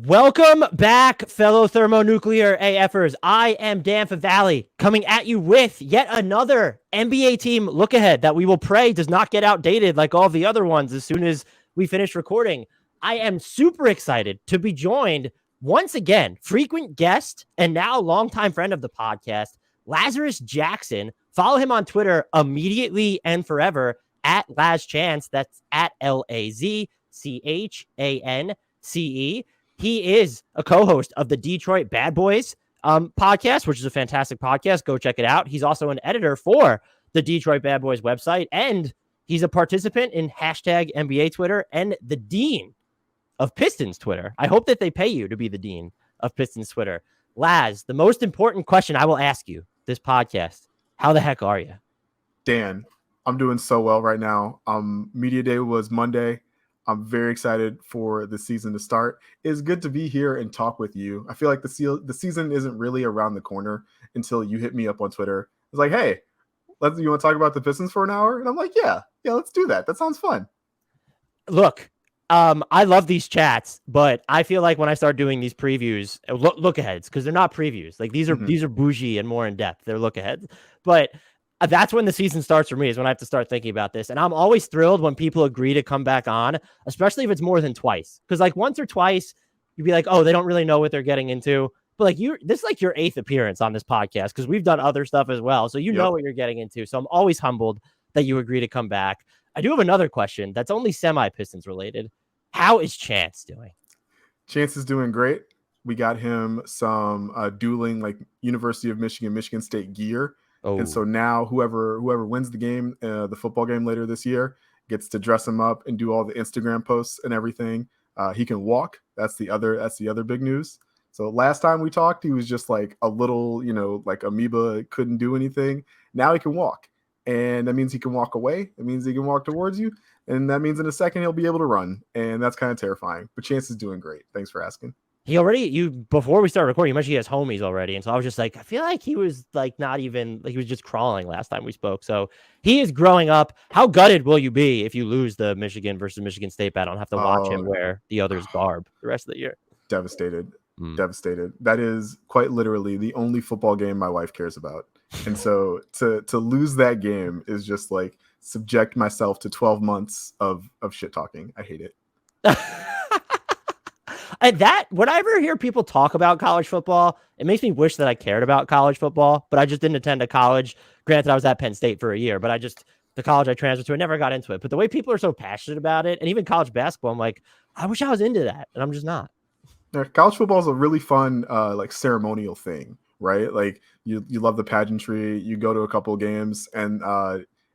Welcome back, fellow thermonuclear AFers. I am Dan Favale, coming at you with yet another NBA team look ahead that we will pray does not get outdated like all the other ones as soon as we finish recording. I am super excited to be joined once again, frequent guest and now longtime friend of the podcast, Lazarus Jackson. Follow him on Twitter immediately and forever at LazChance. That's at LazChance. He is a co-host of the Detroit Bad Boys podcast, which is a fantastic podcast. Go check it out. He's also an editor for the Detroit Bad Boys website, and he's a participant in hashtag NBA Twitter and the dean of Pistons Twitter. I hope that they pay you to be the dean of Pistons Twitter. Laz, the most important question I will ask you this podcast, how the heck are you? Dan, I'm doing so well right now. Media day was Monday. I'm very excited for the season to start. It's good to be here and talk with you. I feel like the season isn't really around the corner until you hit me up on Twitter. It's like, hey, you want to talk about the Pistons for an hour? And I'm like, yeah, let's do that. That sounds fun. Look, I love these chats, but I feel like when I start doing these previews, look aheads, because they're not previews. Like these are bougie and more in depth. They're look aheads, but that's when the season starts for me, is when I have to start thinking about this. And I'm always thrilled when people agree to come back on, especially if it's more than twice. Because like once or twice, you'd be like, oh, they don't really know what they're getting into. But like this is like your 8th appearance on this podcast, because we've done other stuff as well. So you know what you're getting into. So I'm always humbled that you agree to come back. I do have another question that's only semi-Pistons related. How is Chance doing? Chance is doing great. We got him some dueling like University of Michigan, Michigan State gear. Oh. And so now whoever wins the game, the football game later this year, gets to dress him up and do all the Instagram posts and everything. He can walk. That's the other big news. So last time we talked, he was just like a little, like amoeba, couldn't do anything. Now he can walk. And that means he can walk away. It means he can walk towards you. And that means in a second he'll be able to run. And that's kind of terrifying. But Chance is doing great. Thanks for asking. Before we started recording, you mentioned he has homies already. And so I was just like, I feel like he was like not even, like he was just crawling last time we spoke. So he is growing up. How gutted will you be if you lose the Michigan versus Michigan State battle and have to watch him wear the other's garb the rest of the year? Devastated. Devastated. That is quite literally the only football game my wife cares about. And so to lose that game is just like subject myself to 12 months of shit talking. I hate it. And that, whenever I hear people talk about college football, it makes me wish that I cared about college football, but I just didn't attend a college. Granted, I was at Penn State for a year, but the college I transferred to, I never got into it. But the way people are so passionate about it, and even college basketball, I'm like, I wish I was into that, and I'm just not. Yeah, college football is a really fun, like ceremonial thing, right? Like you love the pageantry, you go to a couple of games, and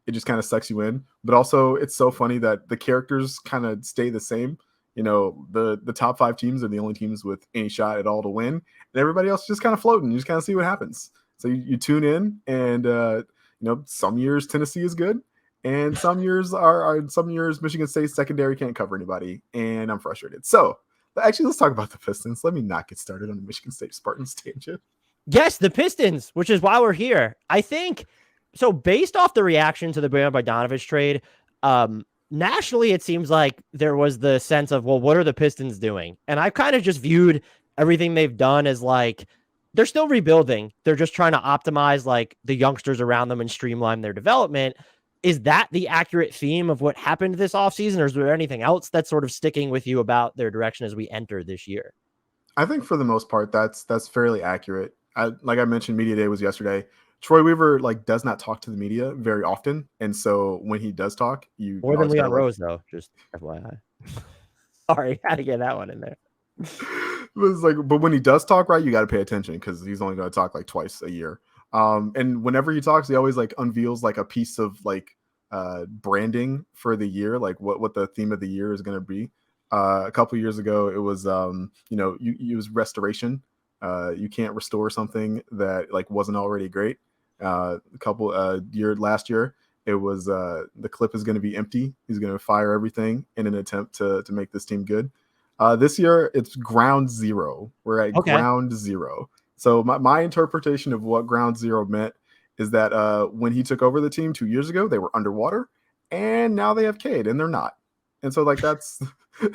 it just kind of sucks you in. But also, it's so funny that the characters kind of stay the same. The top 5 teams are the only teams with any shot at all to win, and everybody else just kind of floating. You just kind of see what happens. So you tune in, and some years Tennessee is good, and some years Michigan State secondary can't cover anybody, and I'm frustrated. So actually, let's talk about the Pistons. Let me not get started on the Michigan State Spartans tangent. Yes, the Pistons, which is why we're here. I think so. Based off the reaction to the Bojan Bogdanovic trade, nationally, it seems like there was the sense of, well, what are the Pistons doing? And I've kind of just viewed everything they've done as like, they're still rebuilding. They're just trying to optimize like the youngsters around them and streamline their development. Is that the accurate theme of what happened this offseason, or is there anything else that's sort of sticking with you about their direction as we enter this year? I think for the most part, that's fairly accurate. Like I mentioned, media day was yesterday. Troy Weaver does not talk to the media very often, and so when he does talk, you more than Leon Rose though. Just FYI. Sorry, had to get that one in there. But when he does talk, right, you got to pay attention because he's only going to talk like twice a year. And whenever he talks, he always unveils a piece of branding for the year, like what the theme of the year is going to be. A couple years ago, it was it was restoration. You can't restore something that wasn't already great. Last year, it was the clip is going to be empty. He's going to fire everything in an attempt to make this team good. This year, it's ground zero. We're at ground zero. So my interpretation of what ground zero meant is that when he took over the team 2 years ago, they were underwater, and now they have Cade, and they're not. And so that's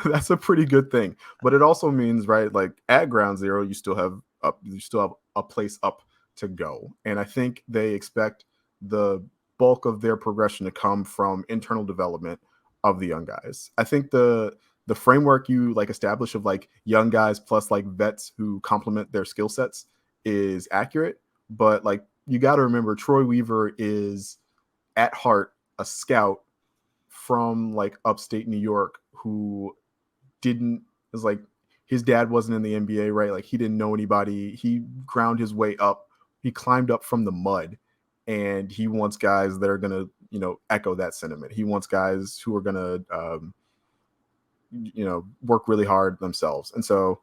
That's a pretty good thing. But it also means, right, like at ground zero, you still have a place up to go. And I think they expect the bulk of their progression to come from internal development of the young guys. I think the framework you like establish of like young guys plus like vets who complement their skill sets is accurate. But like you got to remember, Troy Weaver is at heart a scout from like upstate New York who didn't is like his dad wasn't in the NBA, right? Like he didn't know anybody. He ground his way up. He climbed up from the mud, and he wants guys that are gonna, echo that sentiment. He wants guys who are gonna, work really hard themselves. And so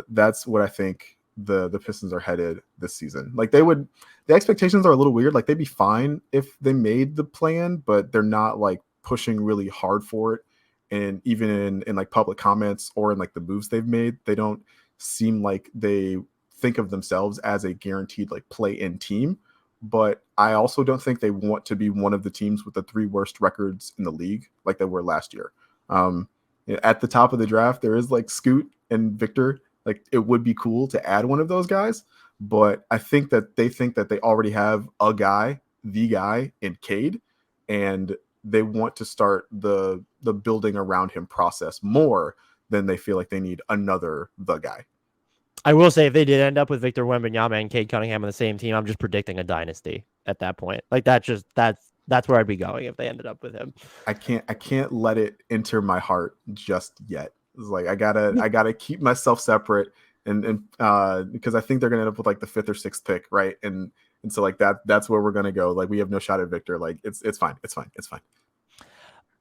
that's what I think the Pistons are headed this season. Like the expectations are a little weird. Like they'd be fine if they made the plan, but they're not like pushing really hard for it. And even in like public comments or in like the moves they've made, they don't seem like they think of themselves as a guaranteed like play-in team. But I also don't think they want to be one of the teams with the 3 worst records in the league like they were last year. At the top of the draft, there is like Scoot and Victor. Like it would be cool to add one of those guys, but I think that they already have the guy in Cade, and they want to start the building around him process more than they feel like they need another the guy. I will say if they did end up with Victor Wembanyama and Cade Cunningham on the same team, I'm just predicting a dynasty at that point. Like that's where I'd be going if they ended up with him. I can't let it enter my heart just yet. It's like I gotta keep myself separate and because I think they're gonna end up with like the 5th or 6th pick, right? And so like that's where we're gonna go. Like we have no shot at Victor. Like it's fine.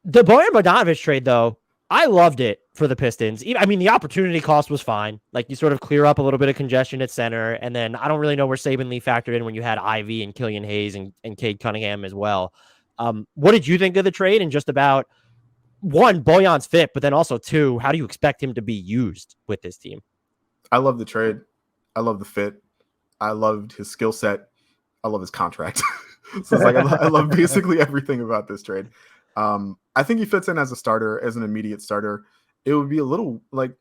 The Bojan Bogdanovic trade, though, I loved it for the Pistons. I mean, the opportunity cost was fine. Like you sort of clear up a little bit of congestion at center, and then I don't really know where Saban Lee factored in when you had Ivy and Killian Hayes and Cade Cunningham as well. What did you think of the trade? And just about one, Bojan's fit, but then also 2, how do you expect him to be used with this team? I love the trade. I love the fit. I loved his skill set. I love his contract. So it's like I love basically everything about this trade. I think he fits in as a starter, as an immediate starter. It would be a little like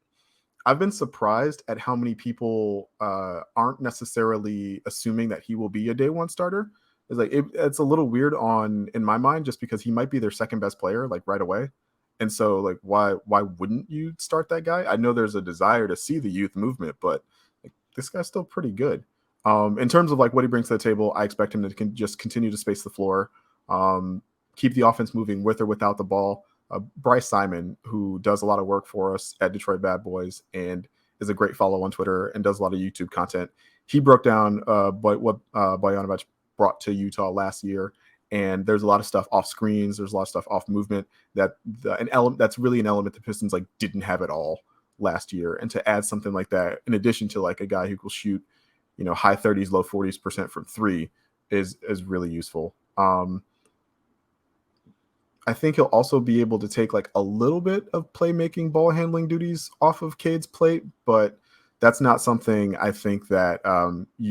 I've been surprised at how many people aren't necessarily assuming that he will be a day one starter. It's like it's a little weird in my mind, just because he might be their second best player like right away. And so like why wouldn't you start that guy? I know there's a desire to see the youth movement, but like, this guy's still pretty good. In terms of like what he brings to the table, I expect him to just continue to space the floor, keep the offense moving with or without the ball. Bryce Simon, who does a lot of work for us at Detroit Bad Boys and is a great follow on Twitter and does a lot of YouTube content. He broke down what Bogdanovic brought to Utah last year. And there's a lot of stuff off screens. There's a lot of stuff off movement that's really an element the Pistons like didn't have at all last year. And to add something like that, in addition to like a guy who will shoot, high 30s, low 40s% from 3 is really useful. I think he'll also be able to take like a little bit of playmaking, ball handling duties off of Cade's plate, but that's not something I think that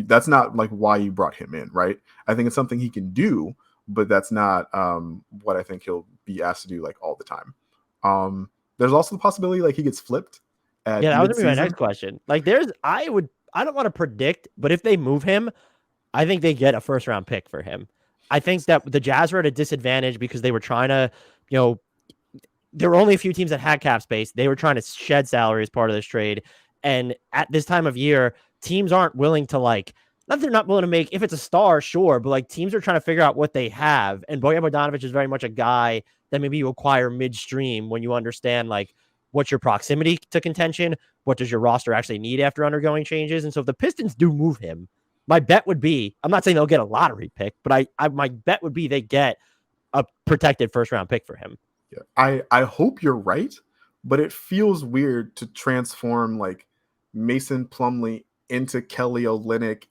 that's not like why you brought him in, right? I think it's something he can do, but that's not what I think he'll be asked to do like all the time. There's also the possibility like he gets flipped at that was gonna be my mid-season. next question. Like I don't want to predict, but if they move him, I think they get a 1st round pick for him. I think that the Jazz were at a disadvantage because they were trying to, there were only a few teams that had cap space. They were trying to shed salary as part of this trade. And at this time of year, teams aren't willing to like, not they're not willing to make, if it's a star, sure, but like teams are trying to figure out what they have. And Bojan Bogdanovic is very much a guy that maybe you acquire midstream when you understand like what's your proximity to contention, what does your roster actually need after undergoing changes. And so if the Pistons do move him, my bet would be, I'm not saying they'll get a lottery pick, but my bet would be they get a protected 1st round pick for him. Yeah, I hope you're right, but it feels weird to transform like Mason Plumlee into Kelly Olynyk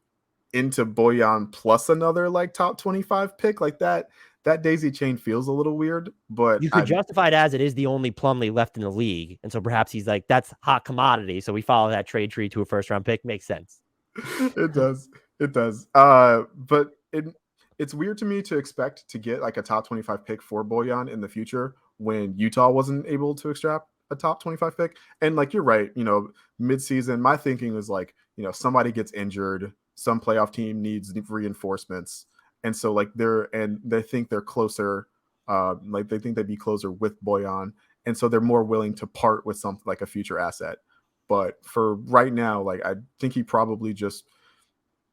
into Bojan plus another like top 25 pick like that. That daisy chain feels a little weird, but you could justify it as it is the only Plumlee left in the league. And so perhaps he's like, that's hot commodity. So we follow that trade tree to a 1st round pick. Makes sense. It does. But it's weird to me to expect to get like a top 25 pick for Bojan in the future when Utah wasn't able to extract a top 25 pick. And like, you're right, midseason, my thinking was like, somebody gets injured, some playoff team needs reinforcements. And so like they think they're closer. Like they think they'd be closer with Bojan. And so they're more willing to part with something like a future asset. But for right now, like I think he probably just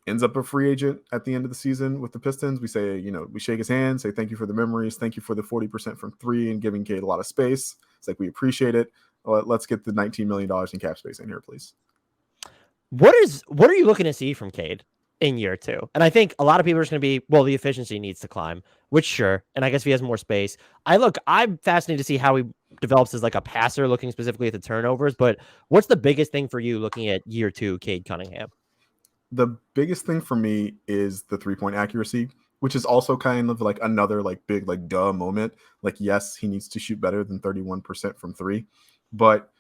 ends up a free agent at the end of the season with the Pistons. We say, we shake his hand, say thank you for the memories, thank you for the 40% from 3 and giving Cade a lot of space. It's like, we appreciate it. Let's get the $19 million in cap space in here, please. What are you looking to see from Cade in year 2? And I think a lot of people are just going to be, well, the efficiency needs to climb, which sure. And I guess if he has more space, I'm fascinated to see how he develops as like a passer, looking specifically at the turnovers. But what's the biggest thing for you looking at year 2, Cade Cunningham? The biggest thing for me is the 3-point accuracy, which is also kind of like another like big like duh moment. Like, yes, he needs to shoot better than 31% from 3, but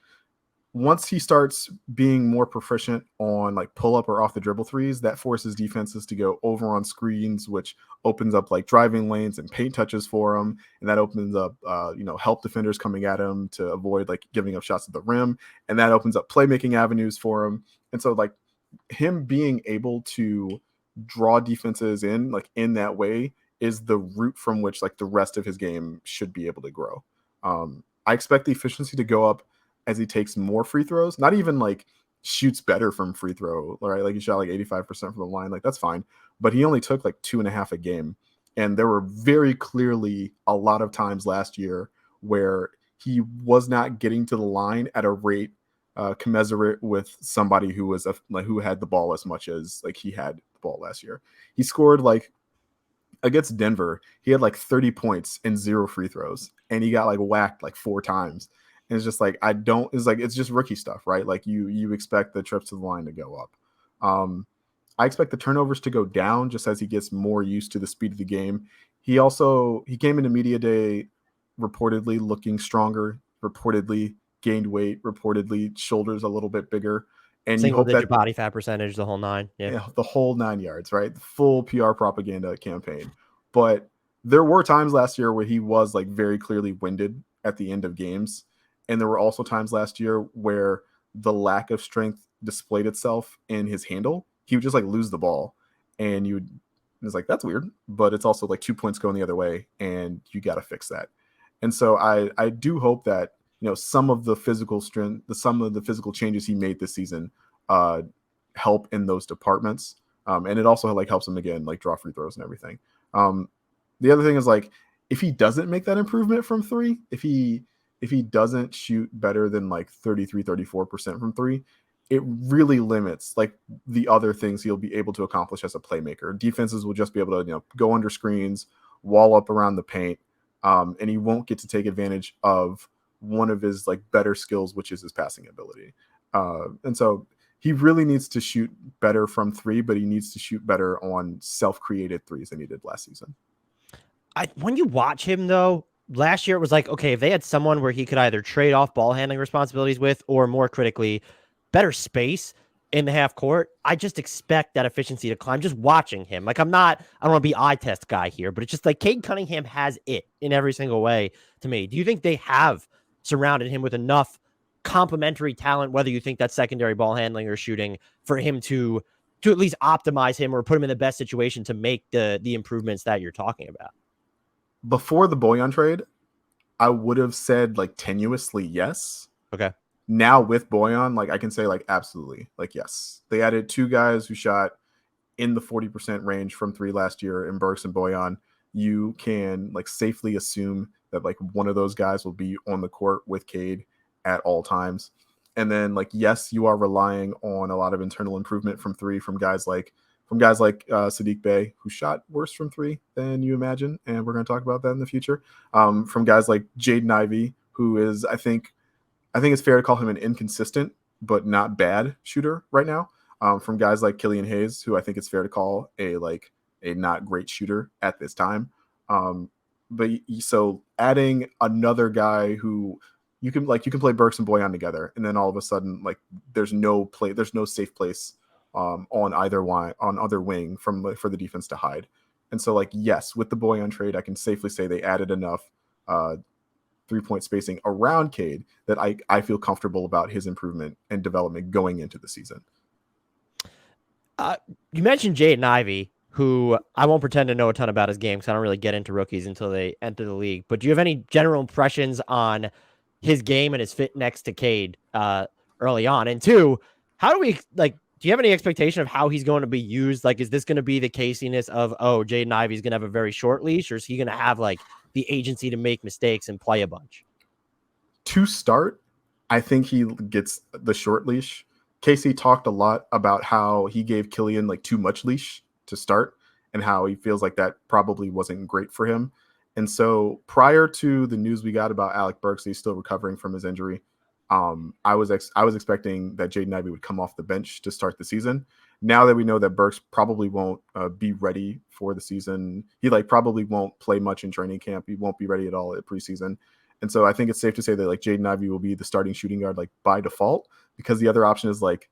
once he starts being more proficient on like pull up or off the dribble threes, that forces defenses to go over on screens, which opens up like driving lanes and paint touches for him. And that opens up, help defenders coming at him to avoid like giving up shots at the rim. And that opens up playmaking avenues for him. And so like him being able to draw defenses in like in that way is the root from which like the rest of his game should be able to grow. I expect the efficiency to go up as he takes more free throws, not even like shoots better from free throw, right? Like he shot like 85% from the line. Like that's fine. But he only took like 2.5 a game. And there were very clearly a lot of times last year where he was not getting to the line at a rate commensurate with somebody who was who had the ball as much as like he had the ball last year. He scored like against Denver. He had like 30 points and 0 free throws, and he got like whacked like 4 times. And it's just like, it's just rookie stuff, right? Like you expect the trips to the line to go up. I expect the turnovers to go down just as he gets more used to the speed of the game. He came into media day reportedly looking stronger, reportedly gained weight, reportedly shoulders a little bit bigger. And you hope that body fat percentage, the whole 9. Yeah, the whole 9 yards, right? The full PR propaganda campaign. But there were times last year where he was like very clearly winded at the end of games. And there were also times last year where the lack of strength displayed itself in his handle. He would just like lose the ball, and it's like, that's weird, but it's also like 2 points going the other way, and you got to fix that. And so I do hope that, some of the physical strength, some of the physical changes he made this season help in those departments. And it also like helps him again, like draw free throws and everything. The other thing is like, if he doesn't make that improvement from 3, if he doesn't shoot better than like 34% from 3, it really limits like the other things he'll be able to accomplish as a playmaker. Defenses will just be able to, go under screens, wall up around the paint, and he won't get to take advantage of one of his like better skills, which is his passing ability. And so he really needs to shoot better from 3, but he needs to shoot better on self-created threes than he did last season. When you watch him though, last year it was like, okay, if they had someone where he could either trade off ball handling responsibilities with, or more critically, better space in the half court, I just expect that efficiency to climb just watching him. Like I don't want to be eye test guy here, but it's just like Cade Cunningham has it in every single way to me. Do you think they have surrounded him with enough complementary talent, whether you think that's secondary ball handling or shooting, for him to at least optimize him or put him in the best situation to make the improvements that you're talking about? Before the Bojan trade, I would have said like tenuously yes. Okay. Now with Bojan, like I can say like absolutely, like yes. They added 2 guys who shot in the 40% range from 3 last year in Burks and Bojan. You can like safely assume that like one of those guys will be on the court with Cade at all times. And then like, yes, you are relying on a lot of internal improvement from 3 from guys like Saddiq Bey, who shot worse from 3 than you imagine. And we're going to talk about that in the future. From guys like Jaden Ivey, who is, I think it's fair to call him an inconsistent, but not bad shooter right now. From guys like Killian Hayes, who I think it's fair to call a not great shooter at this time. But so adding another guy who you can play Burks and Bojan together, and then all of a sudden like there's no safe place on either wing for the defense to hide. And so like, yes, with the Bojan trade, I can safely say they added enough 3-point spacing around Cade that I feel comfortable about his improvement and development going into the season. You mentioned Jaden Ivey, who I won't pretend to know a ton about his game because I don't really get into rookies until they enter the league. But do you have any general impressions on his game and his fit next to Cade early on? And two, how do we do you have any expectation of how he's going to be used? Like, is this going to be the casiness of, oh, Jaden Ivey's going to have a very short leash, or is he going to have like the agency to make mistakes and play a bunch? To start, I think he gets the short leash. Casey talked a lot about how he gave Killian like too much leash to start and how he feels like that probably wasn't great for him. And so prior to the news we got about Alec Burks, he's still recovering from his injury. I was expecting that Jaden Ivey would come off the bench to start the season. Now that we know that Burks probably won't be ready for the season, he like probably won't play much in training camp. He won't be ready at all at preseason. And so I think it's safe to say that like Jaden Ivey will be the starting shooting guard like by default, because the other option is like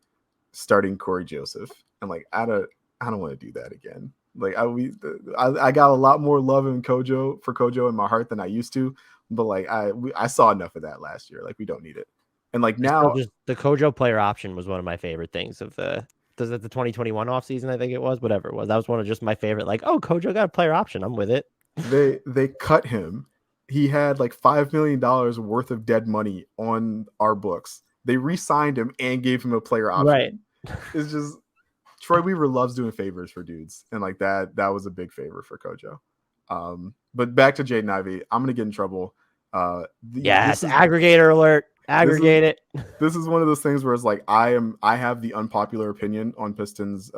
starting Cory Joseph. And like I don't want to do that again. Like I got a lot more love for Kojo in my heart than I used to, but like I saw enough of that last year. Like we don't need it. And like now, just the Kojo player option was one of my favorite things of the 2021 offseason, I think it was, whatever it was. That was one of just my favorite, like, oh, Kojo got a player option. I'm with it. They cut him. He had like $5 million worth of dead money on our books. They re-signed him and gave him a player option. Right. It's just Troy Weaver loves doing favors for dudes, and like that was a big favor for Kojo. But back to Jaden Ivey, I'm gonna get in trouble. Aggregator alert. Aggregate it. This is one of those things where it's like I have the unpopular opinion on Pistons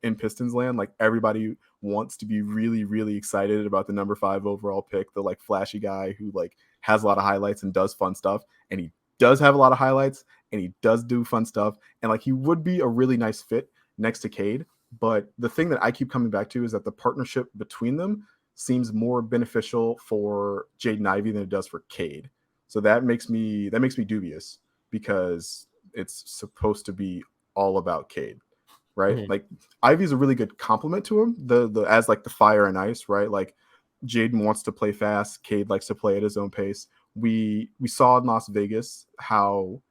in Pistons land. Like everybody wants to be really, really excited about the number 5 overall pick, the like flashy guy who like has a lot of highlights and does fun stuff. And he does have a lot of highlights and he does do fun stuff. And like he would be a really nice fit next to Cade. But the thing that I keep coming back to is that the partnership between them seems more beneficial for Jaden Ivey than it does for Cade. So that makes me dubious, because it's supposed to be all about Cade, right? Mm-hmm. Like Ivey's a really good compliment to him, the as like the fire and ice, right? Like Jaden wants to play fast, Cade likes to play at his own pace. We saw in Las Vegas how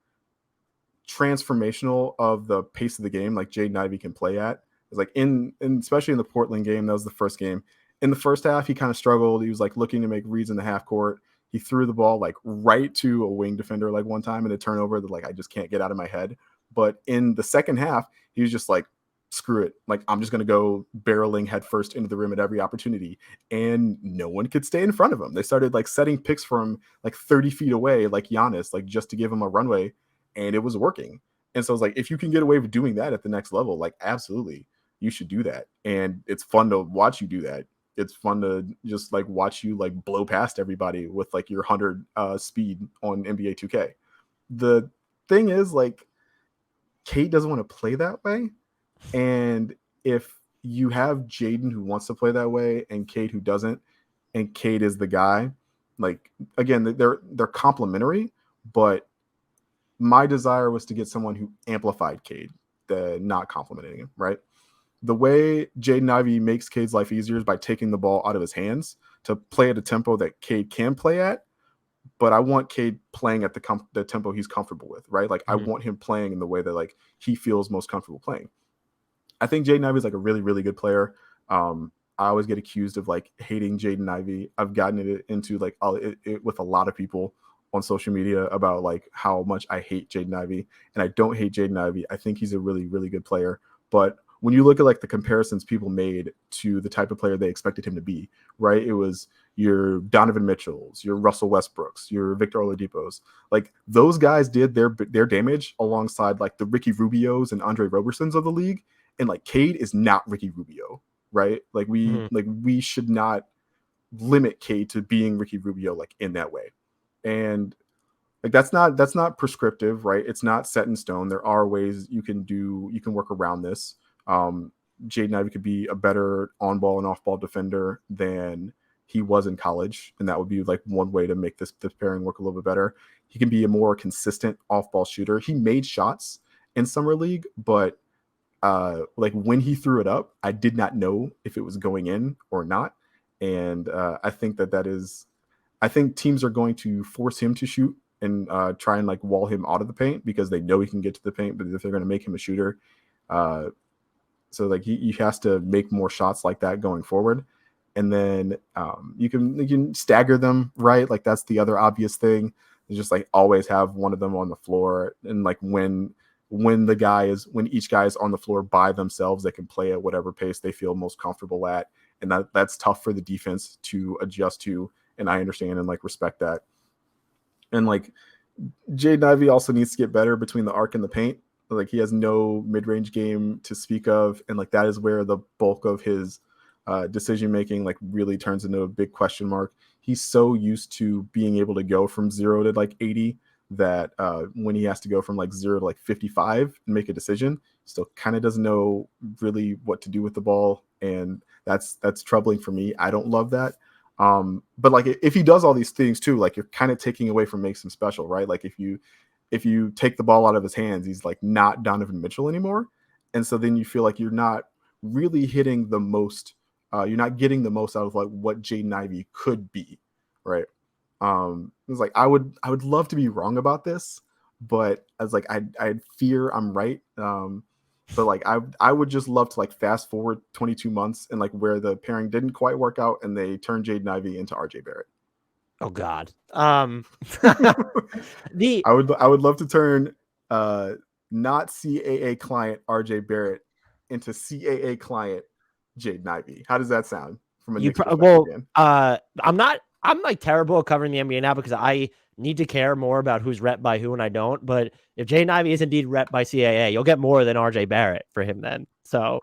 transformational of the pace of the game like Jaden Ivey can play at. It's like in especially in the Portland game, that was the first game. In the first half, he kind of struggled. He was like looking to make reads in the half court. He threw the ball like right to a wing defender like one time in a turnover that like I just can't get out of my head. But in the second half, he was just like, screw it. Like I'm just going to go barreling headfirst into the rim at every opportunity. And no one could stay in front of him. They started like setting picks from like 30 feet away, like Giannis, like just to give him a runway. And it was working. And so it's like, if you can get away with doing that at the next level, like absolutely, you should do that. And it's fun to watch you do that. It's fun to just like watch you like blow past everybody with like your 100 speed on NBA 2K. The thing is like Cade doesn't want to play that way. And if you have Jaden who wants to play that way and Cade who doesn't, and Cade is the guy, like again, they're complementary, but my desire was to get someone who amplified Cade, not complimenting him, right? The way Jaden Ivey makes Cade's life easier is by taking the ball out of his hands to play at a tempo that Cade can play at. But I want Cade playing at the tempo he's comfortable with, right? Like I want him playing in the way that like he feels most comfortable playing. I think Jaden Ivey is like a really, really good player. I always get accused of like hating Jaden Ivey. I've gotten it into like with a lot of people on social media about like how much I hate Jaden Ivey, and I don't hate Jaden Ivey. I think he's a really, really good player. But when you look at like the comparisons people made to the type of player they expected him to be, right? It was your Donovan Mitchells, your Russell Westbrooks, your Victor Oladipo's. Like those guys did their damage alongside like the Ricky Rubios and Andre Robersons of the league. And like Cade is not Ricky Rubio, right? Like we should not limit Cade to being Ricky Rubio like in that way. And like that's not prescriptive, right? It's not set in stone. There are ways you can work around this. Jaden Ivey could be a better on-ball and off-ball defender than he was in college, and that would be like one way to make this pairing work a little bit better. He can be a more consistent off-ball shooter. He made shots in summer league, but like when he threw it up, I did not know if it was going in or not, and I think that is I think teams are going to force him to shoot and try and like wall him out of the paint because they know he can get to the paint, but if they're going to make him a shooter, so like he has to make more shots like that going forward. And then you can stagger them, right? Like that's the other obvious thing. You just like always have one of them on the floor, and like when each guy is on the floor by themselves, they can play at whatever pace they feel most comfortable at, and that's tough for the defense to adjust to. And I understand and like respect that. And like Jaden Ivey also needs to get better between the arc and the paint. Like he has no mid-range game to speak of, and like that is where the bulk of his decision making like really turns into a big question mark. He's so used to being able to go from 0 to like 80 that when he has to go from like 0 to like 55 and make a decision, still kind of doesn't know really what to do with the ball, and that's troubling for me. I don't love that. But like if he does all these things too, like you're kind of taking away from makes him special, right? Like if you take the ball out of his hands, he's like not Donovan Mitchell anymore. And so then you feel like you're not really hitting the most, you're not getting the most out of like what Jaden Ivey could be, right? It's like I would love to be wrong about this, but as like I fear I'm right. But like I would just love to like fast forward 22 months and like where the pairing didn't quite work out and they turned Jaden Ivey into RJ Barrett. Oh God. I would love to turn not CAA client RJ Barrett into CAA client Jaden Ivey. How does that sound from a Knicks perspective, Dan? I'm like terrible at covering the NBA now because I need to care more about who's rep by who and I don't. But if Jaden Ivey is indeed rep by CAA, you'll get more than RJ Barrett for him then. So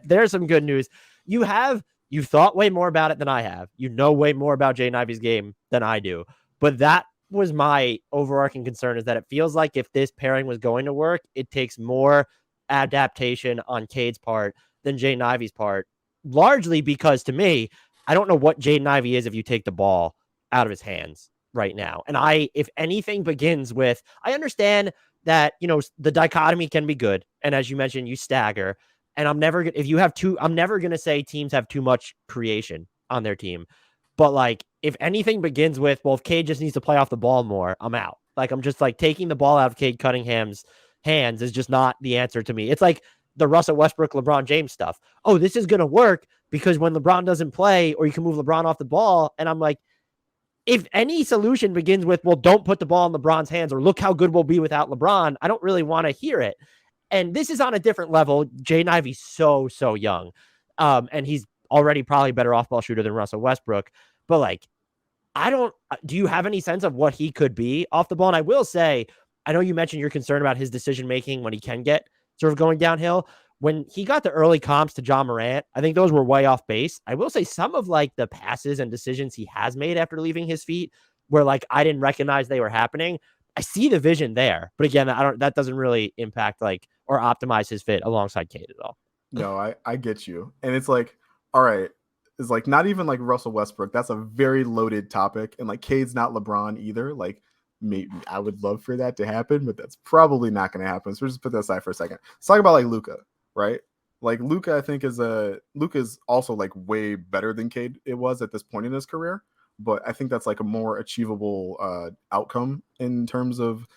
there's some good news. You've thought way more about it than I have. You know way more about Jaden Ivey's game than I do. But that was my overarching concern, is that it feels like if this pairing was going to work, it takes more adaptation on Cade's part than Jaden Ivey's part, largely because to me, I don't know what Jaden Ivey is if you take the ball out of his hands right now. And if anything begins with, I understand that, the dichotomy can be good. And as you mentioned, you stagger. And I'm never going to say teams have too much creation on their team. But like, if anything begins with, well, if Cade just needs to play off the ball more, I'm out. Like, I'm just like taking the ball out of Cade Cunningham's hands is just not the answer to me. It's like the Russell Westbrook, LeBron James stuff. Oh, this is going to work because when LeBron doesn't play, or you can move LeBron off the ball. And I'm like, if any solution begins with, well, don't put the ball in LeBron's hands, or look how good we'll be without LeBron, I don't really want to hear it. And this is on a different level. Jaden Ivey's so young. And he's already probably better off-ball shooter than Russell Westbrook. But like, do you have any sense of what he could be off the ball? And I will say, I know you mentioned you're concerned about his decision-making when he can get sort of going downhill. When he got the early comps to John Morant, I think those were way off base. I will say some of like the passes and decisions he has made after leaving his feet where like I didn't recognize they were happening. I see the vision there, but again, that doesn't really impact like or optimize his fit alongside Cade at all. No, I get you. And it's like, all right, it's like not even like Russell Westbrook. That's a very loaded topic. And like Cade's not LeBron either. Like maybe I would love for that to happen, but that's probably not going to happen. So we'll just put that aside for a second. Let's talk about like Luka, right? Like Luka, I think Luka's also like way better than Cade it was at this point in his career. But I think that's like a more achievable outcome in terms of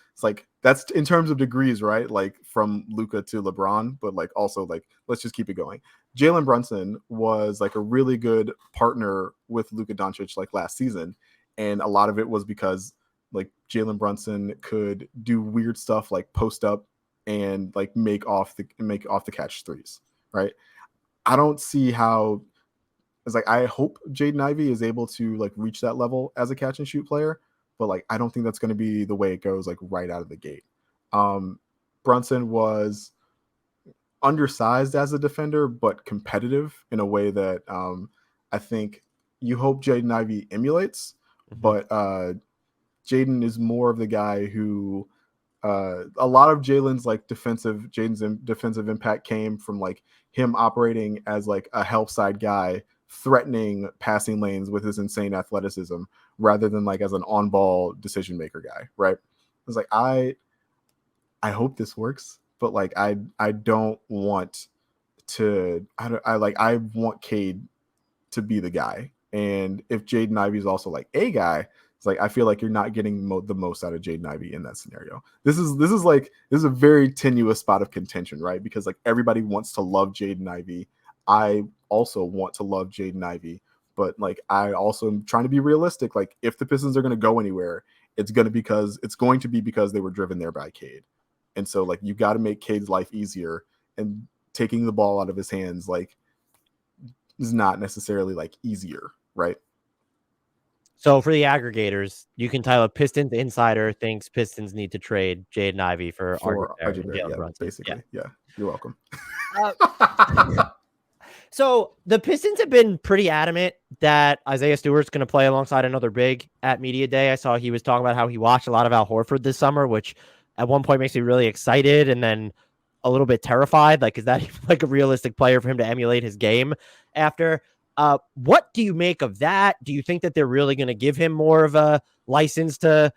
that's in terms of degrees, right? Like from Luka to LeBron, but like also like let's just keep it going. Jalen Brunson was like a really good partner with Luka Doncic like last season, and a lot of it was because like Jalen Brunson could do weird stuff like post up and like make off the catch threes, right? I don't see how. It's like I hope Jaden Ivey is able to like reach that level as a catch and shoot player, but like I don't think that's going to be the way it goes like right out of the gate. Brunson was undersized as a defender, but competitive in a way that I think you hope Jaden Ivey emulates. But Jaden is more of the guy who a lot of Jaden's defensive impact came from like him operating as like a help side guy, threatening passing lanes with his insane athleticism rather than like as an on-ball decision maker guy, right? It's like I hope this works, but like I don't want to I want Cade to be the guy. And if Jaden Ivey is also like a guy, it's like I feel like you're not getting the most out of Jaden Ivey in that scenario. This is a very tenuous spot of contention, right? Because like everybody wants to love Jaden Ivey. I also want to love Jaden Ivey, but like I also am trying to be realistic. Like if the Pistons are going to go anywhere, it's going to be because they were driven there by Cade. And so like you got to make Cade's life easier, and taking the ball out of his hands like is not necessarily like easier, right? So for the aggregators, you can title Pistons Insider thinks Pistons need to trade Jaden Ivey for RJ Barrett and Jalen yeah, Brunson. basically. Yeah. You're welcome. So the Pistons have been pretty adamant that Isaiah Stewart's going to play alongside another big at Media Day. I saw he was talking about how he watched a lot of Al Horford this summer, which at one point makes me really excited and then a little bit terrified. Like, is that even like a realistic player for him to emulate his game after? What do you make of that? Do you think that they're really going to give him more of a license to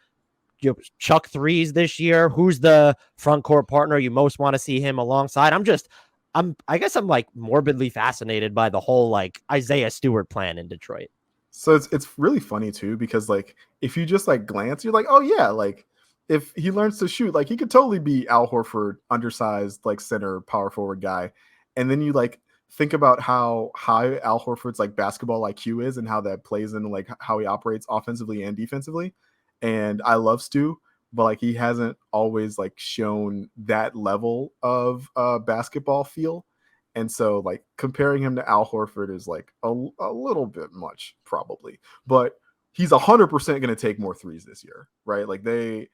chuck threes this year? Who's the front court partner you most want to see him alongside? I guess I'm like morbidly fascinated by the whole like Isaiah Stewart plan in Detroit. So it's really funny too, because like if you just like glance, you're like, oh yeah, like if he learns to shoot, like he could totally be Al Horford, undersized, like center, power forward guy. And then you like think about how high Al Horford's like basketball IQ is and how that plays into like how he operates offensively and defensively. And I love Stu, but like he hasn't always like shown that level of basketball feel. And so like comparing him to Al Horford is like a little bit much probably, but he's 100% going to take more threes this year, right? Like they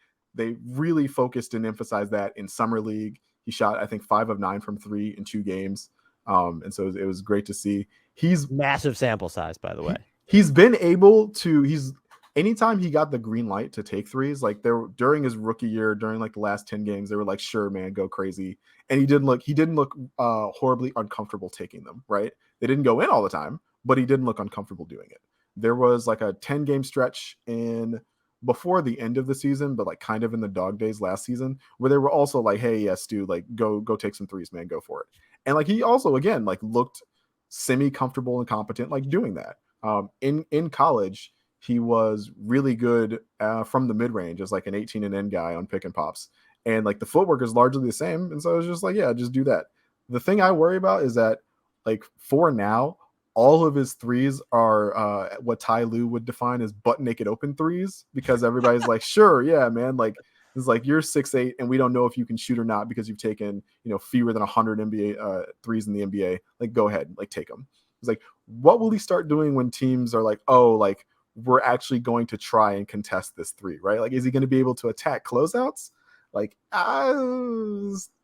really focused and emphasized that in summer league. He shot, I think 5 of 9 from 3 in 2 games. And so it was great to see. He's massive sample size, by the way. He's been able to, anytime he got the green light to take threes, like there during his rookie year, during like the last 10 games, they were like, sure, man, go crazy. And he didn't look horribly uncomfortable taking them, right? They didn't go in all the time, but he didn't look uncomfortable doing it. There was like a 10-game stretch before the end of the season, but like kind of in the dog days last season, where they were also like, hey, yes, dude, like go take some threes, man, go for it. And like he also again like looked semi-comfortable and competent like doing that. In college, he was really good from the mid-range as like an 18 and N guy on pick and pops. And like the footwork is largely the same. And so it's just like, yeah, just do that. The thing I worry about is that like for now, all of his threes are what Ty Lue would define as butt naked open threes, because everybody's like, sure, yeah, man. Like it's like you're 6'8" and we don't know if you can shoot or not because you've taken, fewer than 100 NBA threes in the NBA. Like, go ahead, like take them. It's like, what will he start doing when teams are like, oh, like we're actually going to try and contest this three, right? Like, is he going to be able to attack closeouts? Like,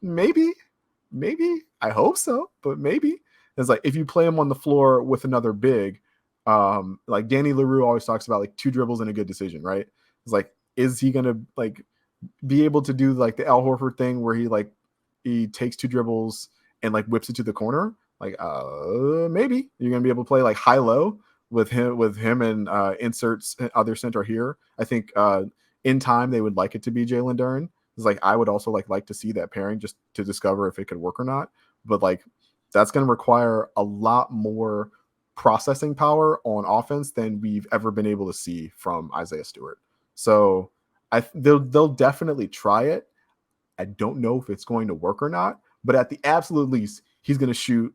maybe. I hope so, but maybe. It's like if you play him on the floor with another big, like Danny LaRue always talks about, like 2 dribbles and a good decision, right? It's like, is he gonna like be able to do like the Al Horford thing where he takes 2 dribbles and like whips it to the corner? Like, maybe you're gonna be able to play like high low with him and inserts other center here. I think in time they would like it to be Jalen Duren. It's like I would also like to see that pairing just to discover if it could work or not. But like that's going to require a lot more processing power on offense than we've ever been able to see from Isaiah Stewart. So they'll definitely try it. I don't know if it's going to work or not, but at the absolute least, he's going to shoot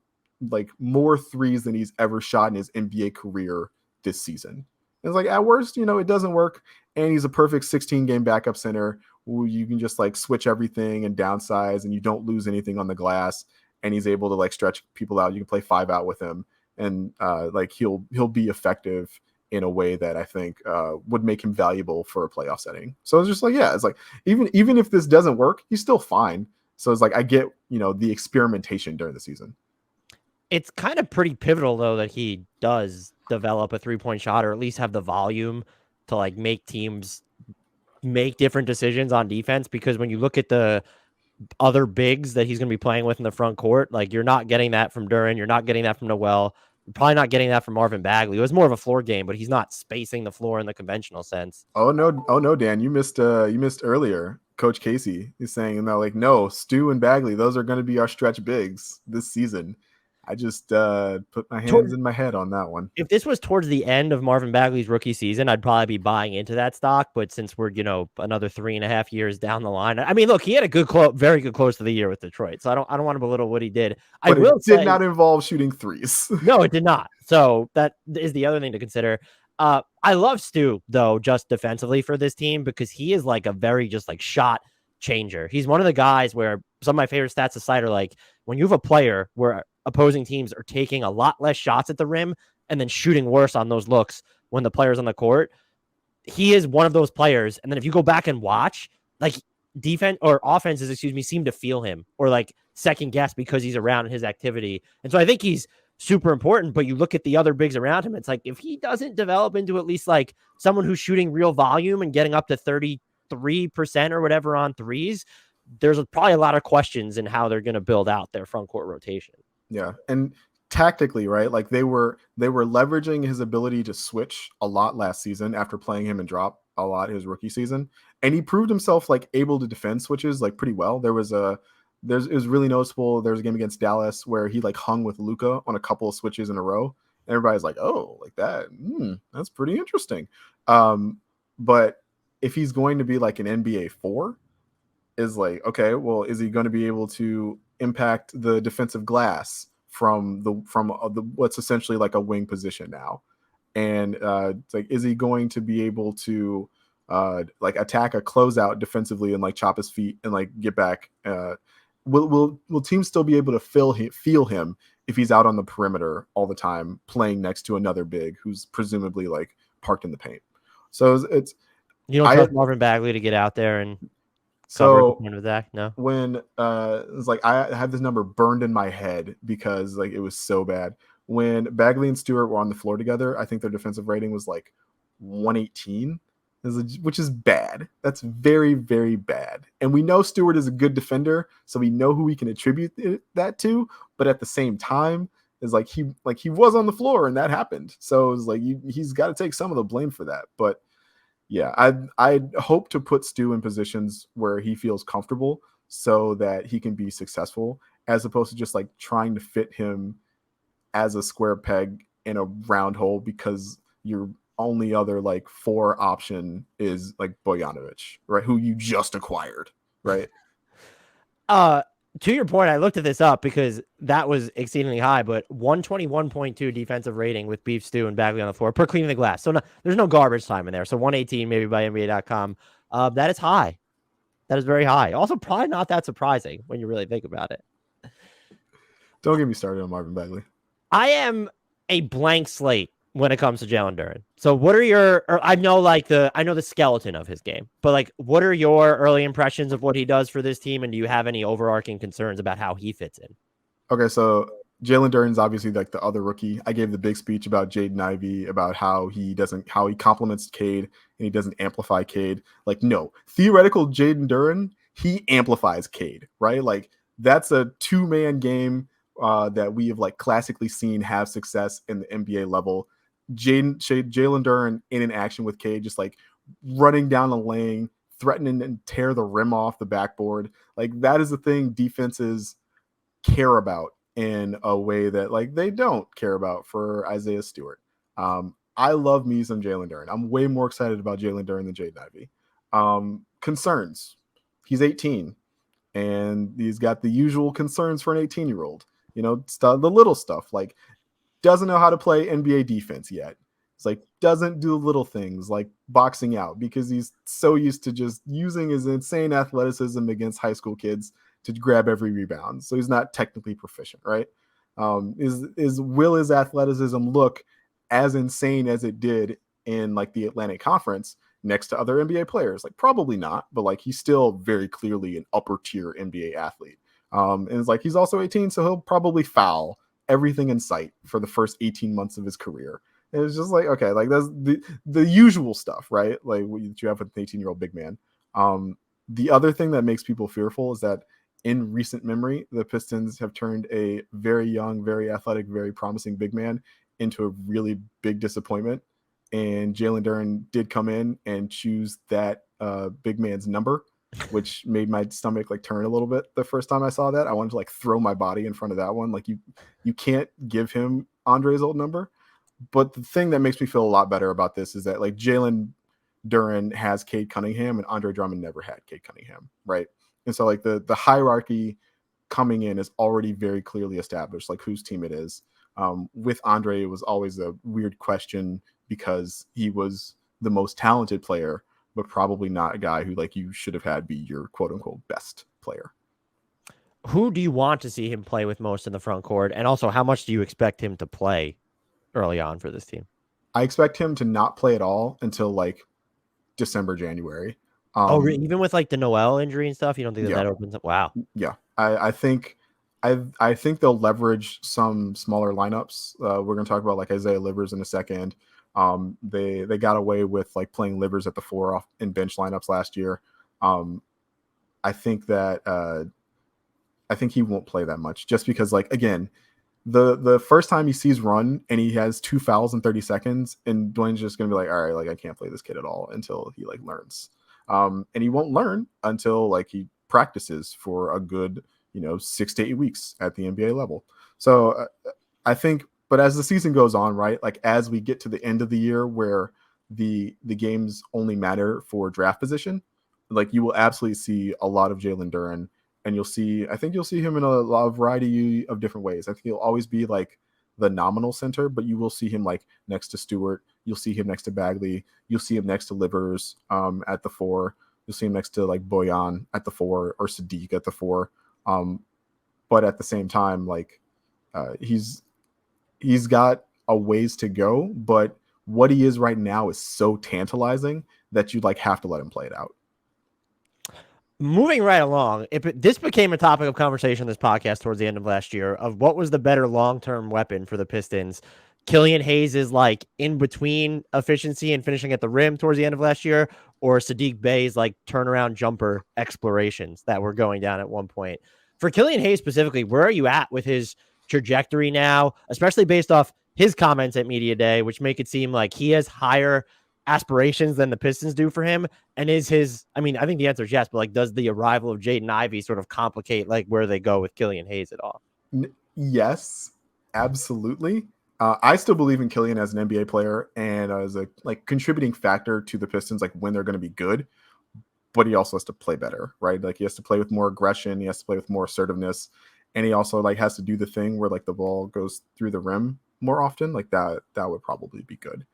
like more threes than he's ever shot in his NBA career this season. And it's like at worst, it doesn't work. And he's a perfect 16-game backup center where you can just like switch everything and downsize and you don't lose anything on the glass. And he's able to like stretch people out. You can play 5 out with him, and like he'll be effective in a way that I think would make him valuable for a playoff setting. So it's just like, yeah, it's like even if this doesn't work, he's still fine. So it's like I get the experimentation during the season. It's kind of pretty pivotal though that he does develop a 3-point shot, or at least have the volume to like make teams make different decisions on defense. Because when you look at the other bigs that he's going to be playing with in the front court, like you're not getting that from Duren, you're not getting that from Noel, you're probably not getting that from Marvin Bagley. It was more of a floor game, but he's not spacing the floor in the conventional sense. Oh no, Dan, you missed earlier. Coach Casey is saying, like, no, Stu and Bagley, those are going to be our stretch bigs this season. I just put my hands in my head on that one. If this was towards the end of Marvin Bagley's rookie season, I'd probably be buying into that stock. But since we're, another 3.5 years down the line, I mean, look, he had a good very good close to the year with Detroit. So I don't want to belittle what he did. But it did not involve shooting threes. No, it did not. So that is the other thing to consider. I love Stu though, just defensively for this team, because he is like a very just like shot changer. He's one of the guys where some of my favorite stats aside are like when you have a player where opposing teams are taking a lot less shots at the rim and then shooting worse on those looks when the player's on the court. He is one of those players. And then if you go back and watch, like defense or offenses, seem to feel him or like second guess because he's around his activity. And so I think he's super important, but you look at the other bigs around him, it's like if he doesn't develop into at least like someone who's shooting real volume and getting up to 33% or whatever on threes, there's probably a lot of questions in how they're going to build out their front court rotation. Yeah. And tactically, right? Like they were leveraging his ability to switch a lot last season after playing him and drop a lot his rookie season. And he proved himself like able to defend switches like pretty well. It was really noticeable. There was a game against Dallas where he like hung with Luka on a couple of switches in a row. Everybody's like, oh, like that. That's pretty interesting. But if he's going to be like an NBA 4, is like, okay, well, is he going to be able to impact the defensive glass from the what's essentially like a wing position now? And it's like, is he going to be able to like attack a closeout defensively and like chop his feet and like get back? Will teams still be able to feel him if he's out on the perimeter all the time playing next to another big who's presumably like parked in the paint? So it's you don't trust Marvin Bagley to get out there and so with that? No. When it's like I have this number burned in my head because like it was so bad. When Bagley and Stewart were on the floor together, I think their defensive rating was like 118, which is bad. That's very, very bad. And we know Stewart is a good defender, so we know who we can attribute that to. But at the same time, is like he was on the floor and that happened. So it's like he's got to take some of the blame for that. But yeah, I hope to put Stu in positions where he feels comfortable so that he can be successful, as opposed to just like trying to fit him as a square peg in a round hole because your only other like 4 option is like Bogdanovic, right? Who you just acquired, right? To your point, I looked at this up because that was exceedingly high, but 121.2 defensive rating with Beef Stew and Bagley on the floor per cleaning the glass. So there's no garbage time in there. So 118 maybe by NBA.com. That is high. That is very high. Also, probably not that surprising when you really think about it. Don't get me started on Marvin Bagley. I am a blank slate when it comes to Jalen Duren. So what are I know the skeleton of his game, but like, what are your early impressions of what he does for this team? And do you have any overarching concerns about how he fits in? Okay. So Jalen Duren's obviously like the other rookie. I gave the big speech about Jaden Ivey, about how he compliments Cade and he doesn't amplify Cade. Like, no, theoretical Jaden Duren, he amplifies Cade, right? Like that's a 2-man game that we have like classically seen have success in the NBA level. Jalen Duren in action with Cade, just like running down the lane, threatening and tear the rim off the backboard. Like that is the thing defenses care about in a way that like they don't care about for Isaiah Stewart. I love me some Jalen Duren. I'm way more excited about Jalen Duren than Jaden Ivey. Concerns. He's 18 and he's got the usual concerns for an 18-year-old. The little stuff like doesn't know how to play NBA defense yet. It's like doesn't do little things like boxing out because he's so used to just using his insane athleticism against high school kids to grab every rebound. So he's not technically proficient, right? Will his athleticism look as insane as it did in like the Atlantic Conference next to other NBA players? Like probably not, but like he's still very clearly an upper tier NBA athlete. And it's like he's also 18, so he'll probably foul everything in sight for the first 18 months of his career. And it's just like, okay, like that's the usual stuff, right? Like what you have with an 18-year-old big man. The other thing that makes people fearful is that in recent memory, the Pistons have turned a very young, very athletic, very promising big man into a really big disappointment. And Jalen Duren did come in and choose that big man's number. which made my stomach like turn a little bit the first time I saw that. I wanted to like throw my body in front of that one. Like you can't give him Andre's old number. But the thing that makes me feel a lot better about this is that like Jalen Duren has Cade Cunningham and Andre Drummond never had Cade Cunningham, right? And so like the hierarchy coming in is already very clearly established, like whose team it is. With Andre, it was always a weird question because he was the most talented player, but probably not a guy who like you should have had be your quote unquote best player. Who do you want to see him play with most in the front court? And also, how much do you expect him to play early on for this team? I expect him to not play at all until like December, January. Even with like the Noel injury and stuff, you don't think that opens up? Wow. Yeah, I think they'll leverage some smaller lineups. We're gonna talk about like Isaiah Livers in a second. They got away with like playing Livers at the 4 off in bench lineups last year. I think he won't play that much just because like again, the first time he sees run and he has 2 fouls in 30 seconds, and Dwayne's just gonna be like, all right, like I can't play this kid at all until he like learns. And he won't learn until like he practices for a good 6 to 8 weeks at the NBA level. So I think, but as the season goes on, right, like as we get to the end of the year where the games only matter for draft position, like you will absolutely see a lot of Jalen Duren. And I think you'll see him in a variety of different ways. I think he'll always be like the nominal center, but you will see him like next to Stewart. You'll see him next to Bagley. You'll see him next to Livers at the 4. You'll see him next to like Bojan at the 4 or Saddiq at the 4. But at the same time, like he's got a ways to go, but what he is right now is so tantalizing that you'd like have to let him play it out. Moving right along, this became a topic of conversation in this podcast towards the end of last year of what was the better long-term weapon for the Pistons. Killian Hayes is like in between efficiency and finishing at the rim towards the end of last year, or Saddiq Bey's like turnaround jumper explorations that were going down at one point. For Killian Hayes specifically, where are you at with his trajectory now, especially based off his comments at Media Day, which make it seem like he has higher aspirations than the Pistons do for him? And I think the answer is yes, but like, does the arrival of Jaden Ivey sort of complicate like where they go with Killian Hayes at all? Yes, absolutely. I still believe in Killian as an NBA player and as a like contributing factor to the Pistons, like when they're going to be good, but he also has to play better, right? Like he has to play with more aggression. He has to play with more assertiveness. And he also like has to do the thing where like the ball goes through the rim more often. Like that would probably be good.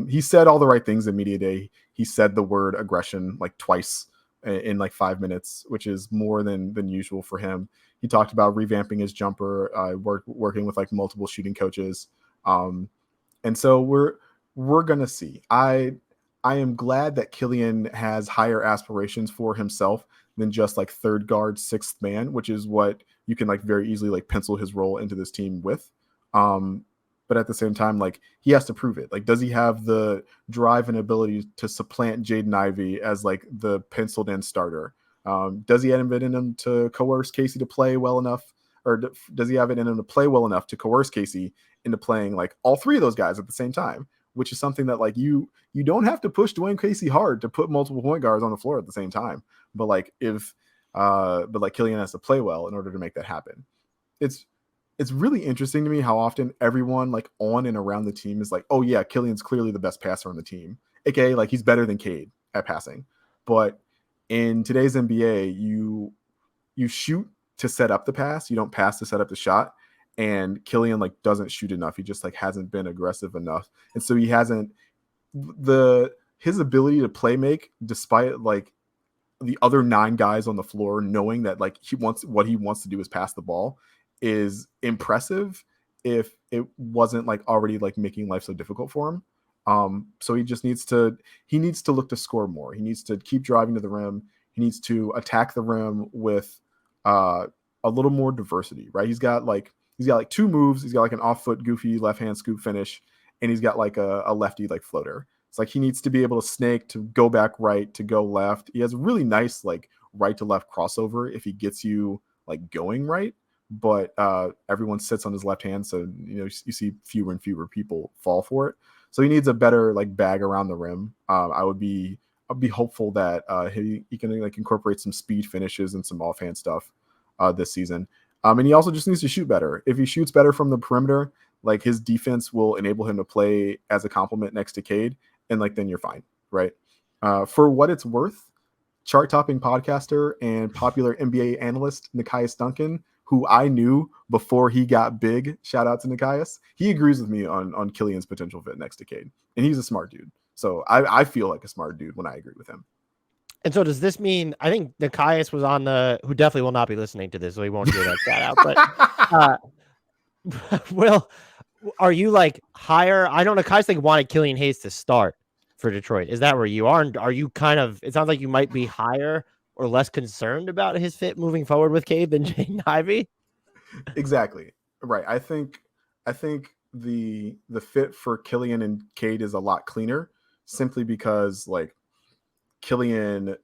He said all the right things in Media Day. He said the word aggression like twice in like 5 minutes, which is more than usual for him. He talked about revamping his jumper, working with like multiple shooting coaches. And so we're gonna see. I am glad that Killian has higher aspirations for himself than just like third guard, sixth man, which is what you can like very easily like pencil his role into this team with. But at the same time, like he has to prove it. Like, does he have the drive and ability to supplant Jaden Ivey as like the penciled in starter? Does he have it in him to coerce Casey to play well enough? Or does he have it in him to play well enough to coerce Casey into playing like all 3 of those guys at the same time? Which is something that like you don't have to push Dwayne Casey hard to put multiple point guards on the floor at the same time. But like Killian has to play well in order to make that happen. It's really interesting to me how often everyone like on and around the team is like, oh yeah, Killian's clearly the best passer on the team. AKA like he's better than Cade at passing. But in today's NBA, you shoot to set up the pass. You don't pass to set up the shot. And Killian like doesn't shoot enough. He just like hasn't been aggressive enough. And so he hasn't his ability to play make despite like the other 9 guys on the floor knowing that like what he wants to do is pass the ball is impressive if it wasn't like already like making life so difficult for him. So he just needs to look to score more. He needs to keep driving to the rim. He needs to attack the rim with a little more diversity, right? He's got like 2 moves. He's got like an off foot goofy left hand scoop finish, and he's got like a lefty like floater. It's like he needs to be able to snake, to go back right, to go left. He has a really nice like right to left crossover if he gets you like going right. But everyone sits on his left hand, so you see fewer and fewer people fall for it. So he needs a better like bag around the rim. I would be I'll be hopeful that he can like incorporate some speed finishes and some offhand stuff this season. And he also just needs to shoot better. If he shoots better from the perimeter, like his defense will enable him to play as a complement next to Cade, and like then you're fine, right? For what it's worth, chart-topping podcaster and popular NBA analyst Nikias Duncan, who I knew before he got big, shout out to Nikias, he agrees with me on Killian's potential fit next to Cade, and he's a smart dude. So I feel like a smart dude when I agree with him. And so does this mean, I think Nikias was on who definitely will not be listening to this, so he won't hear that shout out, but are you like higher? I don't know. Nikias like wanted Killian Hayes to start for Detroit. Is that where you are? And are you kind of, it sounds like you might be higher or less concerned about his fit moving forward with Cade than Jaden Ivey? Exactly. Right. I think the fit for Killian and Cade is a lot cleaner, simply because like Killian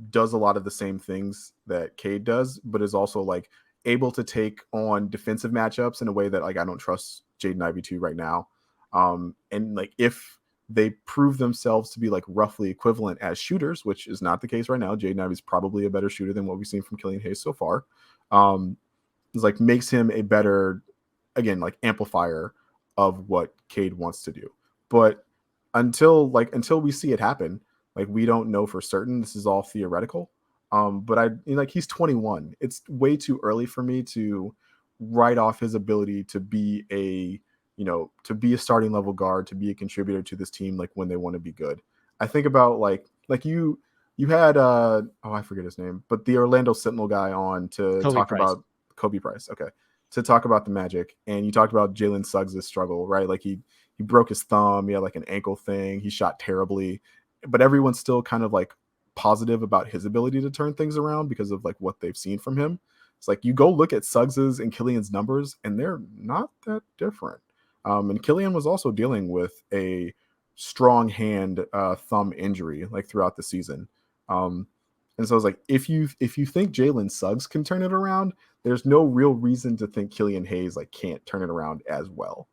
does a lot of the same things that Cade does, but is also like able to take on defensive matchups in a way that like I don't trust Jaden Ivey to right now. And like if they prove themselves to be like roughly equivalent as shooters, which is not the case right now, Jaden Ivey's probably a better shooter than what we've seen from Killian Hayes so far. It's like makes him a better, again, like amplifier of what Cade wants to do. But until we see it happen, like we don't know for certain. This is all theoretical. But he's 21. It's way too early for me to write off his ability to be a starting level guard, to be a contributor to this team, like when they want to be good. I think about like you had I forget his name, but the Orlando Sentinel guy on to talk about Kobe Price. Okay. To talk about the Magic, and you talked about Jalen Suggs' struggle, right? Like he broke his thumb, he had like an ankle thing, he shot terribly, but everyone's still kind of like positive about his ability to turn things around because of like what they've seen from him. It's like you go look at Suggs's and Killian's numbers, and they're not that different. And Killian was also dealing with a strong hand thumb injury like throughout the season. And so it's like if you think Jalen Suggs can turn it around, there's no real reason to think Killian Hayes like can't turn it around as well.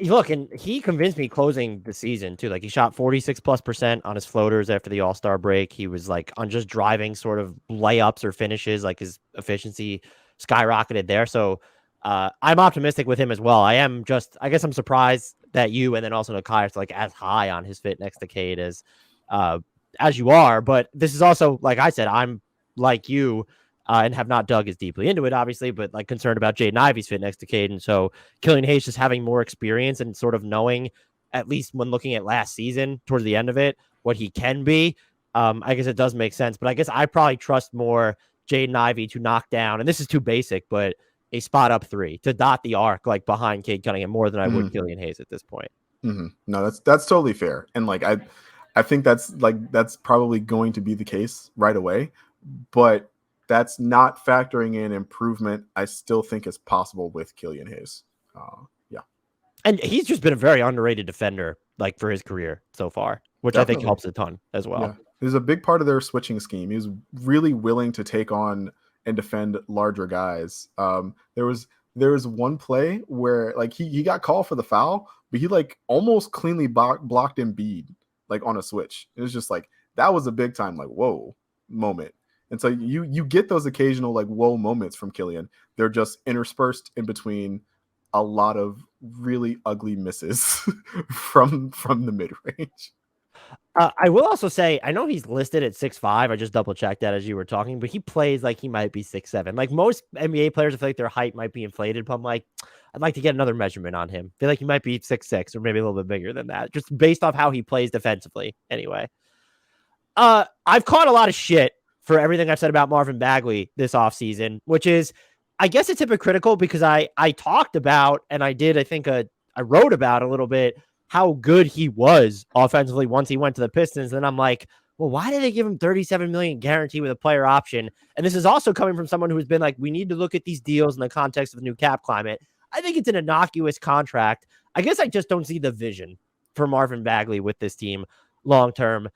Look, and he convinced me closing the season too. Like he shot 46+% on his floaters after the All-Star break. He was like on just driving sort of layups or finishes, like his efficiency skyrocketed there. So I'm optimistic with him as well. I guess I'm surprised that you and then also Nikias like as high on his fit next to Cade as you are. But this is also, like I said, I'm like you. And have not dug as deeply into it, obviously, but like concerned about Jaden Ivey's fit next to Cade. And so Killian Hayes just having more experience and sort of knowing, at least when looking at last season, towards the end of it, what he can be. I guess it does make sense, but I guess I probably trust more Jaden Ivey to knock down, and this is too basic, but a spot up three to dot the arc like behind Cade Cunningham more than I would Killian Hayes at this point. Mm-hmm. No, that's totally fair. And like I think that's probably going to be the case right away, but that's not factoring in improvement I still think is possible with Killian Hayes. Yeah. And he's just been a very underrated defender, like for his career so far, which Definitely. I think helps a ton as well. Yeah. It was a big part of their switching scheme. He was really willing to take on and defend larger guys. There was one play where like he got called for the foul, but he like almost cleanly blocked Embiid like on a switch. It was just like, that was a big time, like, whoa moment. And so you get those occasional like whoa moments from Killian. They're just interspersed in between a lot of really ugly misses from the mid range. I will also say, I know he's listed at 6'5". I just double checked that as you were talking, but he plays like he might be 6'7". Like most NBA players, I feel like their height might be inflated, but I'm like, I'd like to get another measurement on him. I feel like he might be 6'6" or maybe a little bit bigger than that, just based off how he plays defensively. Anyway, I've caught a lot of shit for everything I've said about Marvin Bagley this offseason, which is, I guess it's hypocritical because I talked about, and I did, I think I wrote about a little bit how good he was offensively once he went to the Pistons. And I'm like, well, why did they give him $37 million guarantee with a player option? And this is also coming from someone who's been like, we need to look at these deals in the context of the new cap climate. I think it's an innocuous contract. I guess I just don't see the vision for Marvin Bagley with this team long-term.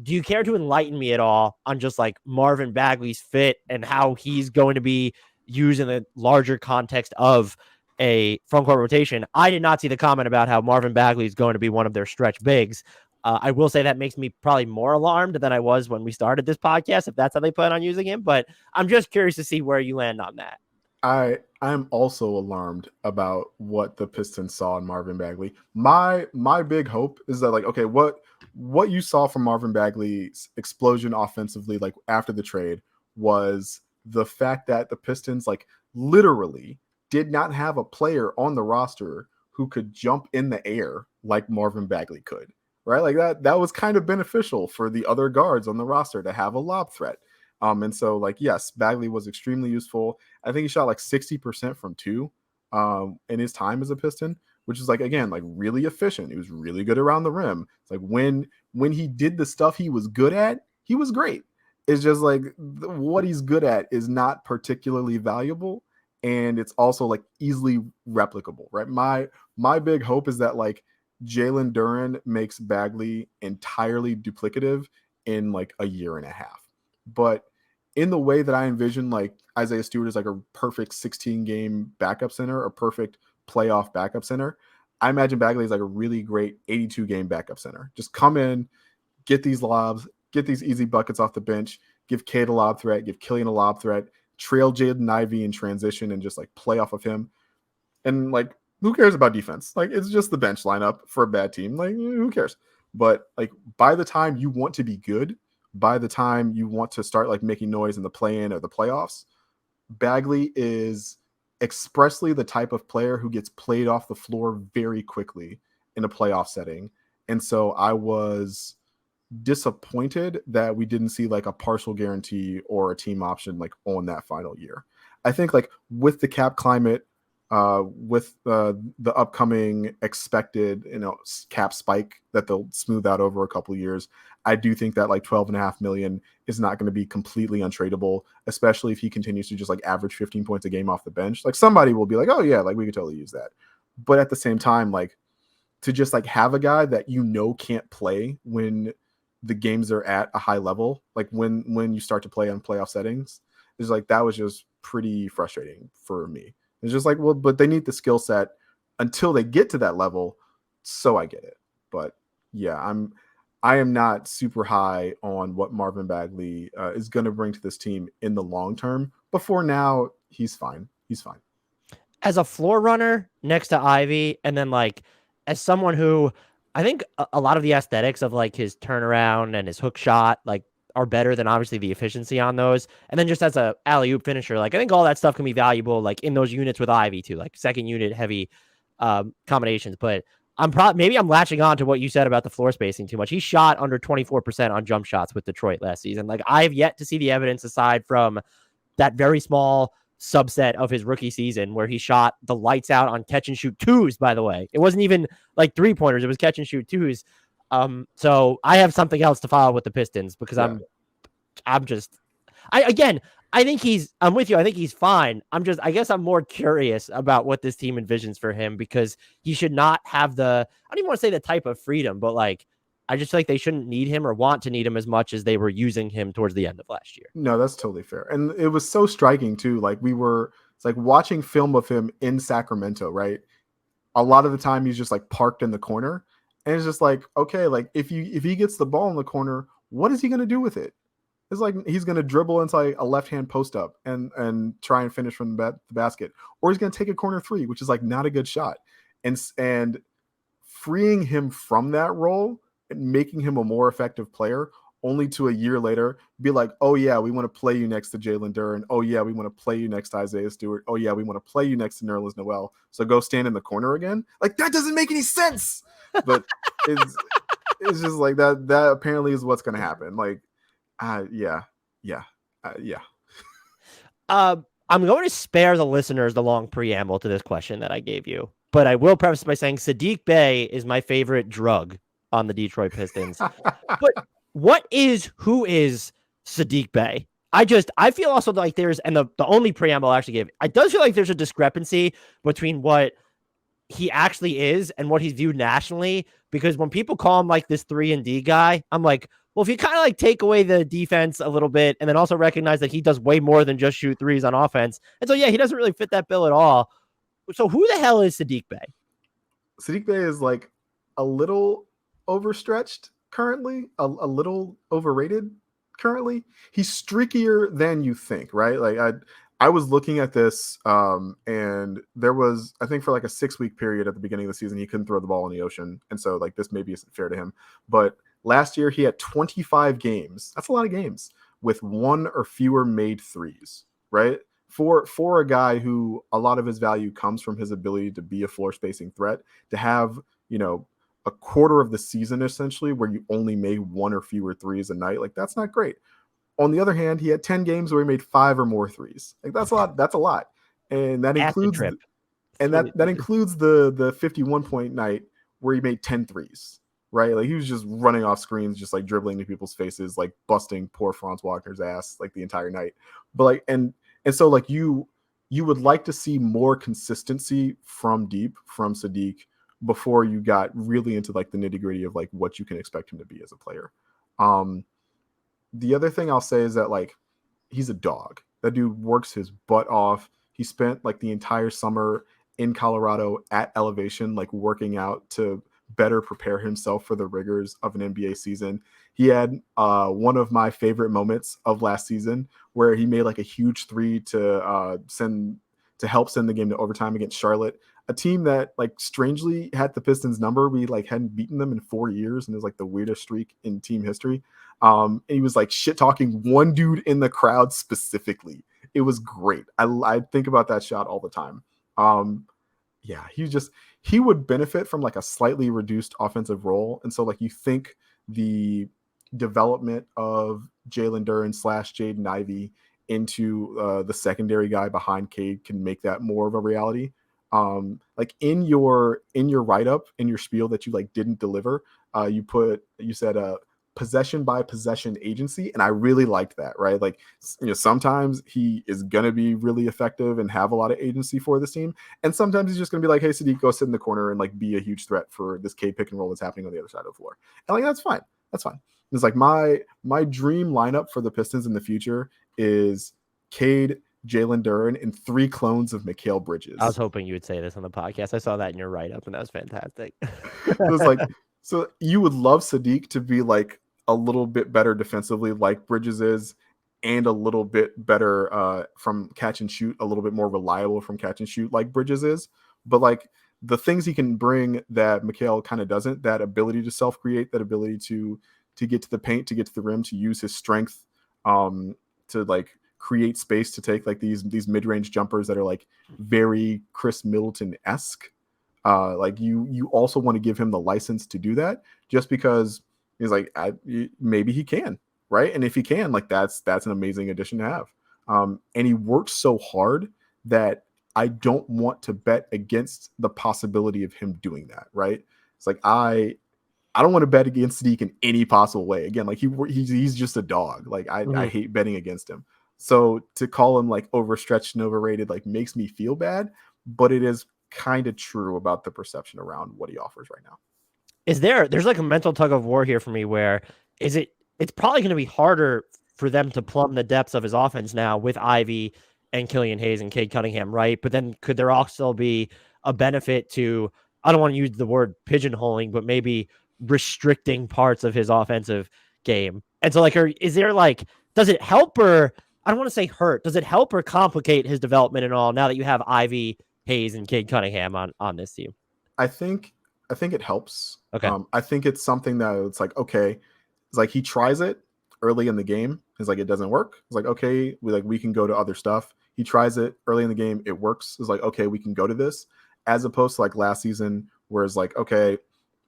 Do you care to enlighten me at all on just like Marvin Bagley's fit and how he's going to be used in the larger context of a front court rotation? I did not see the comment about how Marvin Bagley is going to be one of their stretch bigs. I will say that makes me probably more alarmed than I was when we started this podcast, if that's how they plan on using him. But I'm just curious to see where you land on that. I'm also alarmed about what the Pistons saw in Marvin Bagley. My big hope is that, like, okay, what you saw from Marvin Bagley's explosion offensively, like after the trade, was the fact that the Pistons, like, literally did not have a player on the roster who could jump in the air like Marvin Bagley could, right? Like that was kind of beneficial for the other guards on the roster to have a lob threat. And so, like, yes, Bagley was extremely useful. I think he shot like 60% from two in his time as a Piston, which is, like, again, like, really efficient. He was really good around the rim. It's like when he did the stuff he was good at, he was great. It's just like what he's good at is not particularly valuable, and it's also, like, easily replicable, right? My big hope is that, like, Jalen Duren makes Bagley entirely duplicative in like a year and a half. But in the way that I envision, like, Isaiah Stewart is like a perfect 16 game backup center, a perfect playoff backup center, I imagine Bagley is like a really great 82 game backup center. Just come in, get these lobs, get these easy buckets off the bench, give Cade a lob threat, give Killian a lob threat, trail Jaden Ivey in transition and just, like, play off of him. And, like, who cares about defense? Like, it's just the bench lineup for a bad team. Like, who cares? But, like, by the time you want to be good, by the time you want to start, like, making noise in the play-in or the playoffs, Bagley is expressly the type of player who gets played off the floor very quickly in a playoff setting. And so I was disappointed that we didn't see, like, a partial guarantee or a team option, like, on that final year. I think, like, with the cap climate, with the upcoming expected, cap spike that they'll smooth out over a couple of years, I do think that, like, 12.5 million is not going to be completely untradeable, especially if he continues to just, like, average 15 points a game off the bench. Like, somebody will be like, oh yeah, like, we could totally use that. But at the same time, like, to just, like, have a guy that can't play when the games are at a high level, like when you start to play on playoff settings, is like, that was just pretty frustrating for me. It's just like, well, but they need the skill set until they get to that level. So I get it. But yeah, I am not super high on what Marvin Bagley is going to bring to this team in the long term. But for now, he's fine. He's fine. As a floor runner next to Ivy, and then, like, as someone who I think a lot of the aesthetics of, like, his turnaround and his hook shot, like, are better than obviously the efficiency on those. And then just as a alley-oop finisher, like, I think all that stuff can be valuable, like, in those units with Ivy too, like second unit heavy combinations. But maybe I'm latching on to what you said about the floor spacing too much. He shot under 24% on jump shots with Detroit last season. Like, I've yet to see the evidence aside from that very small subset of his rookie season where he shot the lights out on catch and shoot twos, by the way. It wasn't even like 3-pointers. It was catch and shoot twos. So I have something else to follow with the Pistons because I'm with you. I think he's fine. I guess I'm more curious about what this team envisions for him, because he should not have I don't even want to say the type of freedom, but, like, I just feel like they shouldn't need him or want to need him as much as they were using him towards the end of last year. No, that's totally fair. And it was so striking too. Like, it's like watching film of him in Sacramento, right? A lot of the time he's just, like, parked in the corner. And it's just like, okay, like, if he gets the ball in the corner, what is he going to do with it? It's like he's going to dribble inside a left-hand post up and try and finish from the basket, or he's going to take a corner three, which is, like, not a good shot. And freeing him from that role and making him a more effective player, only to a year later be like, oh yeah, we want to play you next to Jalen Duren. Oh yeah, we want to play you next to Isaiah Stewart. Oh yeah, we want to play you next to Nerlens Noel. So go stand in the corner again. Like, that doesn't make any sense. But it's just like that apparently is what's going to happen. Like, yeah. I'm going to spare the listeners the long preamble to this question that I gave you, but I will preface by saying Saddiq Bey is my favorite drug on the Detroit Pistons. But who is Saddiq Bey? I feel also like the only preamble I actually gave, I does feel like there's a discrepancy between what he actually is and what he's viewed nationally, because when people call him, like, this 3-and-D guy, I'm like, well, if you kind of, like, take away the defense a little bit and then also recognize that he does way more than just shoot threes on offense. And so, yeah, he doesn't really fit that bill at all. So who the hell is Saddiq Bey? Saddiq Bey is, like, a little overstretched currently, a little overrated currently. He's streakier than you think, right? Like I was looking at this, and there was, I think for like a 6-week period at the beginning of the season, he couldn't throw the ball in the ocean. And so like this maybe isn't fair to him. But last year he had 25 games. That's a lot of games with one or fewer made threes, right? For a guy who a lot of his value comes from his ability to be a floor spacing threat, to have, a quarter of the season essentially where you only made one or fewer threes a night, like that's not great. On the other hand, he had 10 games where he made 5 or more threes. Like that's a lot. That's a lot. And that includes that includes the 51 point night where he made 10 threes, right? Like he was just running off screens, just like dribbling to people's faces, like busting poor Franz Wagner's ass like the entire night. But like, and so like you would like to see more consistency from deep from Saddiq before you got really into like the nitty gritty of like what you can expect him to be as a player. The other thing I'll say is that like he's a dog. That dude works his butt off. He spent like the entire summer in Colorado at elevation, like working out to better prepare himself for the rigors of an NBA season. He had one of my favorite moments of last season where he made like a huge three to help send the game to overtime against Charlotte, a team that like strangely had the Pistons number. We like hadn't beaten them in 4 years, and it was like the weirdest streak in team history. And he was like shit talking one dude in the crowd specifically. It was great. I think about that shot all the time. Yeah, he would benefit from like a slightly reduced offensive role. And so like you think the development of Jalen Duren / Jaden Ivey into the secondary guy behind Cade can make that more of a reality. Like in your write-up, in your spiel that you like didn't deliver, you said possession by possession agency, and I really liked that, right? Like, sometimes he is gonna be really effective and have a lot of agency for this team, and sometimes he's just gonna be like, hey Saddiq, go sit in the corner and like be a huge threat for this Cade pick and roll that's happening on the other side of the floor. And like that's fine. It's like my dream lineup for the Pistons in the future is Cade, Jalen Duren, and 3 clones of Mikal Bridges. I was hoping you would say this on the podcast. I saw that in your write-up, and that was fantastic. So you would love Saddiq to be like a little bit better defensively like Bridges is, and a little bit better from catch and shoot, a little bit more reliable from catch and shoot like Bridges is. But like the things he can bring that Mikal kind of doesn't, that ability to self-create, that ability to get to the paint, to get to the rim, to use his strength to like create space to take like these mid-range jumpers that are like very Chris Middleton-esque. Like you also want to give him the license to do that, just because he's like maybe he can, right? And if he can, like that's an amazing addition to have. And he works so hard that I don't want to bet against the possibility of him doing that, right? It's like I don't want to bet against Saddiq in any possible way. Again, like he's just a dog. Like I hate betting against him. So to call him like overstretched and overrated like makes me feel bad, but it is kind of true about the perception around what he offers right now. There's like a mental tug of war here for me where it's probably going to be harder for them to plumb the depths of his offense now with Ivy and Killian Hayes and Cade Cunningham, right? But then could there also be a benefit to, I don't want to use the word pigeonholing, but maybe restricting parts of his offensive game? And so like, is there like, does it help, or I don't want to say hurt, does it help or complicate his development at all now that you have Ivy, Hayes, and Cade Cunningham on this team? I think it helps. Okay. I think it's something that it's like, okay, it's like he tries it early in the game. It's like, it doesn't work. It's like, okay, we can go to other stuff. He tries it early in the game. It works. It's like, okay, we can go to this, as opposed to like last season where it's like, okay,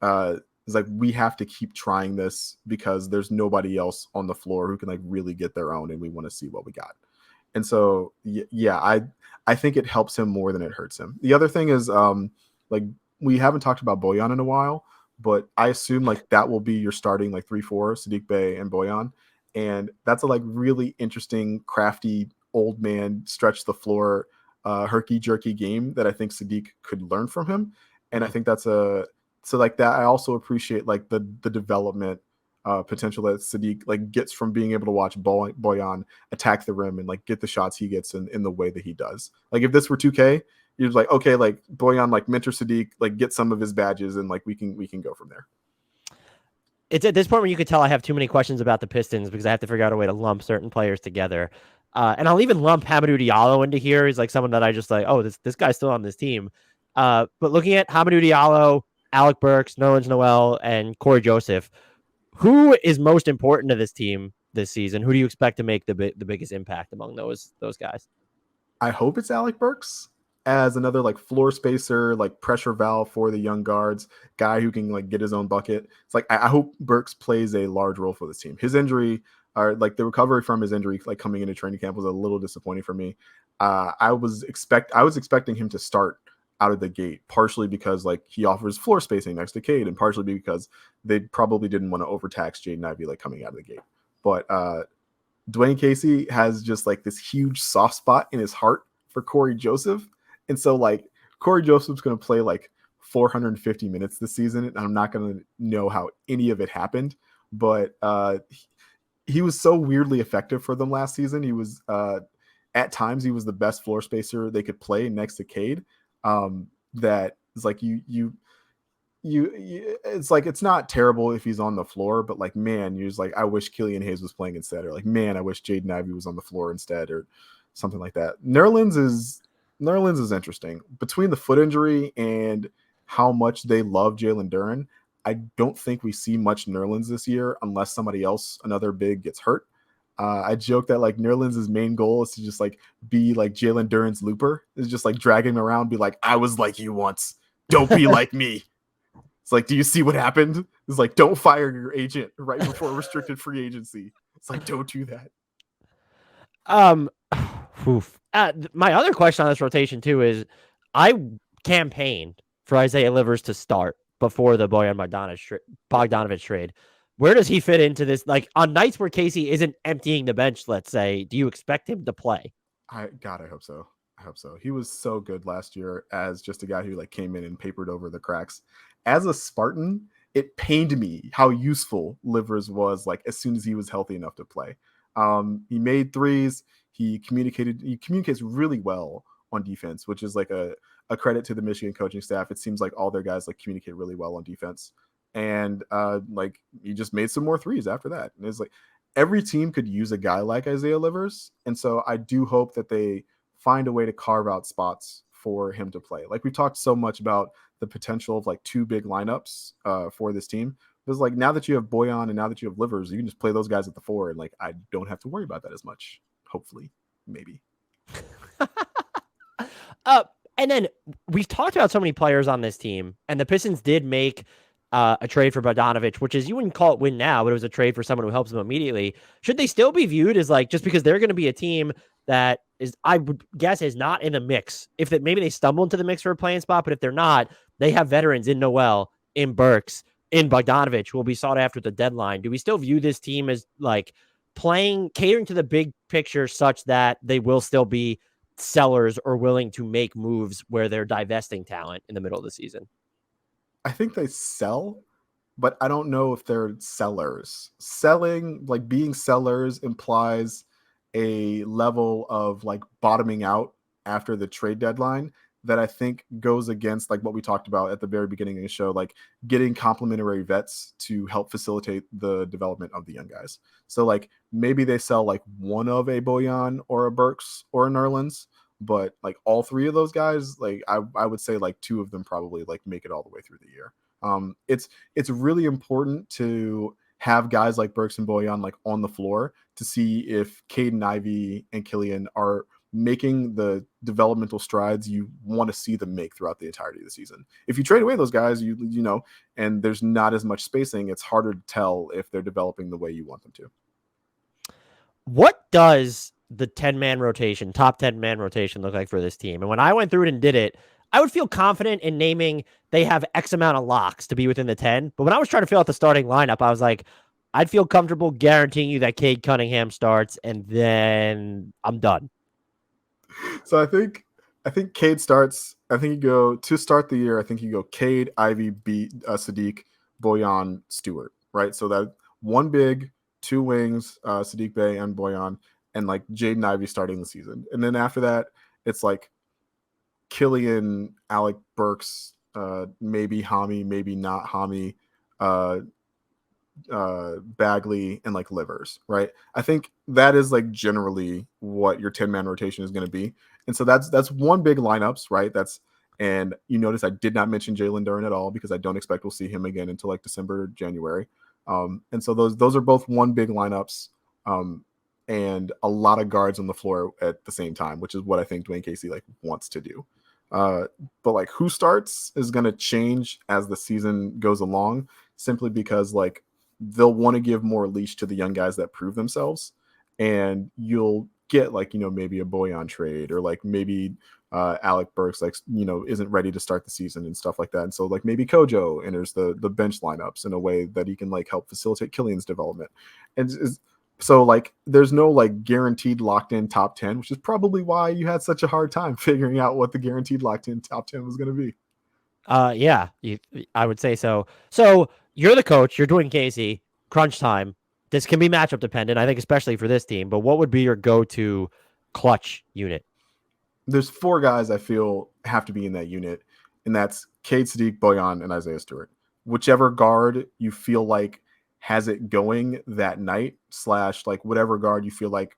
it's like we have to keep trying this because there's nobody else on the floor who can like really get their own, and we want to see what we got. And so, yeah, I think it helps him more than it hurts him. The other thing is, like we haven't talked about Bojan in a while, but I assume like that will be your starting like 3-4, Saddiq Bey and Bojan. And that's a like really interesting, crafty old man stretch the floor, herky jerky game that I think Saddiq could learn from him. And I think that's so like that. I also appreciate like the development potential that Saddiq like gets from being able to watch Bojan attack the rim and like get the shots he gets in the way that he does. Like if this were 2K, you're like, okay, like Bojan like mentor Saddiq, like get some of his badges, and like we can go from there. It's at this point where you could tell I have too many questions about the Pistons because I have to figure out a way to lump certain players together. And I'll even lump Hamidou Diallo into here. He's like someone that I just like, oh, this guy's still on this team. But looking at Hamidou Diallo, Alec Burks, Nerlens Noel, and Cory Joseph, who is most important to this team this season? Who do you expect to make the biggest impact among those guys? I hope it's Alec Burks as another like floor spacer, like pressure valve for the young guards, guy who can like get his own bucket. It's like I hope Burks plays a large role for this team. His injury, or like the recovery from his injury, like coming into training camp was a little disappointing for me. I was expecting him to start out of the gate, partially because like he offers floor spacing next to Cade, and partially because they probably didn't want to overtax Jaden Ivey like coming out of the gate. But Dwayne Casey has just like this huge soft spot in his heart for Cory Joseph. And so like Cory Joseph's going to play like 450 minutes this season. And I'm not going to know how any of it happened, but he was so weirdly effective for them last season. He was at times he was the best floor spacer they could play next to Cade. That is like you it's like it's not terrible if he's on the floor, but like man, you're just like I wish Killian Hayes was playing instead, or like man, I wish Jaden Ivey was on the floor instead, or something like that. Nerlens is interesting. Between the foot injury and how much they love Jalen Duren, I don't think we see much Nerlens this year unless somebody else, another big, gets hurt. I joke that like Nerlens' main goal is to just like be like Jalen Duren's looper, is just like drag him around, be like, I was like you once, don't be like me. It's like, do you see what happened? It's like, don't fire your agent right before restricted free agency. It's like, don't do that. My other question on this rotation too is, I campaigned for Isaiah Livers to start before the Bojan Bogdanovic trade. Where does he fit into this? Like on nights where Casey isn't emptying the bench, let's say, do you expect him to play? I hope so. I hope so. He was so good last year as just a guy who like came in and papered over the cracks. As a Spartan, it pained me how useful Livers was like as soon as he was healthy enough to play. He made threes. He communicates really well on defense, which is like a credit to the Michigan coaching staff. It seems like all their guys like communicate really well on defense. And like he just made some more threes after that. And it's like every team could use a guy like Isaiah Livers. And so I do hope that they find a way to carve out spots for him to play. Like we talked so much about the potential of like two big lineups for this team. It's like now that you have Bojan and now that you have Livers, you can just play those guys at the four, and like I don't have to worry about that as much. Hopefully, maybe. And then we've talked about so many players on this team, and the Pistons did make a trade for Bogdanovic, which is, you wouldn't call it win now, but it was a trade for someone who helps them immediately. Should they still be viewed as like, just because they're going to be a team that is, I would guess, is not in the mix? If that maybe they stumble into the mix for a playing spot, but if they're not, they have veterans in Noel, in Burks, in Bogdanovic, who will be sought after at the deadline. Do we still view this team as like catering to the big picture such that they will still be sellers or willing to make moves where they're divesting talent in the middle of the season? I think they sell, but I don't know if they're sellers. Selling, like being sellers, implies a level of like bottoming out after the trade deadline that I think goes against like what we talked about at the very beginning of the show, like getting complementary vets to help facilitate the development of the young guys. So like maybe they sell like one of a Bojan or a Burks or a Nerlens, but like all three of those guys, like I would say like two of them probably like make it all the way through the year. It's really important to have guys like Burks and Bojan like on the floor to see if Caden Ivey and Killian are making the developmental strides you want to see them make throughout the entirety of the season. If you trade away those guys, you know, and there's not as much spacing, it's harder to tell if they're developing the way you want them to. What does the 10-man rotation, top 10-man rotation look like for this team? And when I went through it and did it, I would feel confident in naming they have X amount of locks to be within the 10. But when I was trying to fill out the starting lineup, I was like, I'd feel comfortable guaranteeing you that Cade Cunningham starts, and then I'm done. So I think Cade starts. I think you go to start the year. I think you go Cade, Ivey, Saddiq, Bojan, Stewart. Right. So that one big, two wings, Saddiq Bey and Bojan, and like Jaden Ivey starting the season. And then after that, it's like Killian, Alec, Burks, maybe Hami, maybe not Hami, Bagley, and like Livers, right? I think that is like generally what your 10-man rotation is going to be. And so that's one big lineups, right? And you notice I did not mention Jalen Duren at all because I don't expect we'll see him again until like December, January. And so those are both one big lineups, and a lot of guards on the floor at the same time, which is what I think Dwayne Casey like wants to do. But like who starts is going to change as the season goes along, simply because like they'll want to give more leash to the young guys that prove themselves, and you'll get like, maybe a Bojan trade, or like maybe Alec Burks like, isn't ready to start the season and stuff like that. And so like maybe Kojo enters the bench lineups in a way that he can like help facilitate Killian's development. And so like there's no like guaranteed locked in top 10, which is probably why you had such a hard time figuring out what the guaranteed locked in top 10 was going to be. Yeah, I would say so. So you're the coach, you're Dwayne Casey, crunch time. This can be matchup dependent, I think, especially for this team. But what would be your go-to clutch unit? There's 4 guys I feel have to be in that unit, and that's Cade, Saddiq, Bojan, and Isaiah Stewart. Whichever guard you feel like has it going that night, / like whatever guard you feel like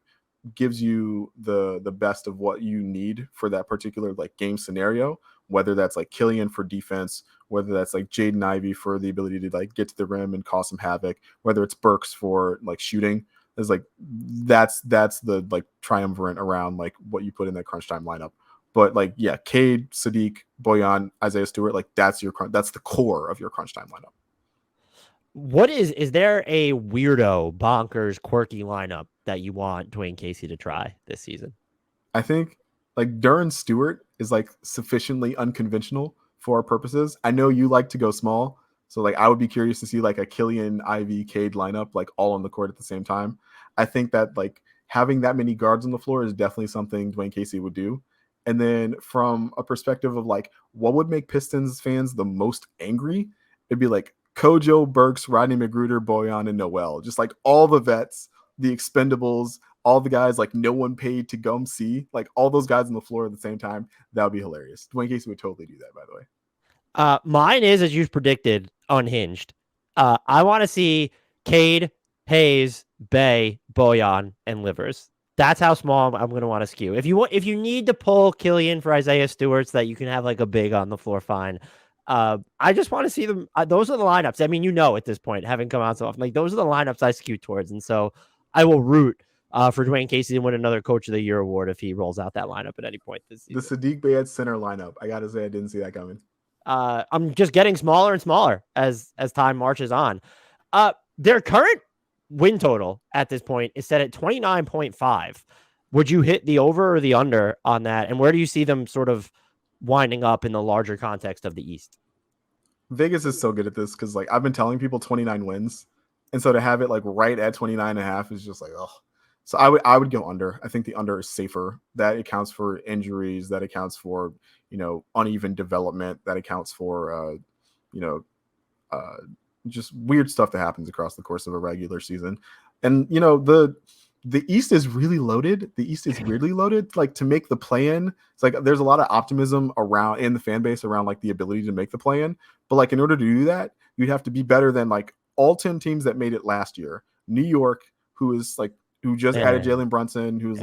gives you the best of what you need for that particular like game scenario, whether that's like Killian for defense, whether that's like Jaden Ivey for the ability to like get to the rim and cause some havoc, whether it's Burks for like shooting. Is like that's the like triumvirate around like what you put in that crunch time lineup. But like, yeah, Cade, Saddiq, Bojan, Isaiah Stewart, like that's the core of your crunch time lineup. What is there a weirdo, bonkers, quirky lineup that you want Dwayne Casey to try this season? I think like Duren Stewart is like sufficiently unconventional for our purposes. I know you like to go small, so like I would be curious to see like a Killian, Ivey, Cade lineup like all on the court at the same time. I think that like having that many guards on the floor is definitely something Dwayne Casey would do. And then from a perspective of like what would make Pistons fans the most angry, it'd be like Kojo, Burks, Rodney McGruder, Bojan, and Noel. Just like all the vets, the expendables, all the guys like no one paid to come see, like all those guys on the floor at the same time. That would be hilarious. Dwayne Casey would totally do that, by the way. Mine is, as you predicted, unhinged. I want to see Cade, Hayes, Bay, Bojan, and Livers. That's how small I'm going to want to skew. If you need to pull Killian for Isaiah Stewart so that you can have like a big on the floor, fine. I just want to see them. Those are the lineups. I mean, at this point, having come out so often, like those are the lineups I skew towards. And so I will root for Dwayne Casey to win another Coach of the Year award if he rolls out that lineup at any point this season. The Saddiq Bey at center lineup. I got to say, I didn't see that coming. I'm just getting smaller and smaller as time marches on. Their current win total at this point is set at 29.5. Would you hit the over or the under on that? And where do you see them sort of winding up in the larger context of the East? Vegas is so good at this because like I've been telling people 29 wins. And so to have it like right at 29.5 is just like, oh. So I would go under. I think the under is safer. That accounts for injuries. That accounts for, uneven development. That accounts for, just weird stuff that happens across the course of a regular season. And, the East is really loaded. The East is weirdly loaded. Like to make the play-in, it's like there's a lot of optimism around in the fan base around like the ability to make the play-in. But like in order to do that, you'd have to be better than like all 10 teams that made it last year. New York, who just added Jalen Brunson, who's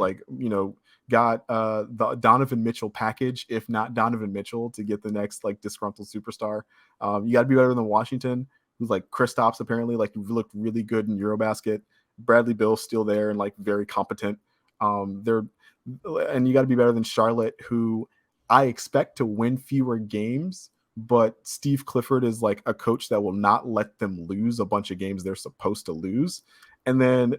got the Donovan Mitchell package, if not Donovan Mitchell, to get the next like disgruntled superstar. You got to be better than Washington, who's like Kristaps apparently like looked really good in Eurobasket. Bradley Bill's still there and like very competent. And you got to be better than Charlotte, who I expect to win fewer games, but Steve Clifford is like a coach that will not let them lose a bunch of games they're supposed to lose. And then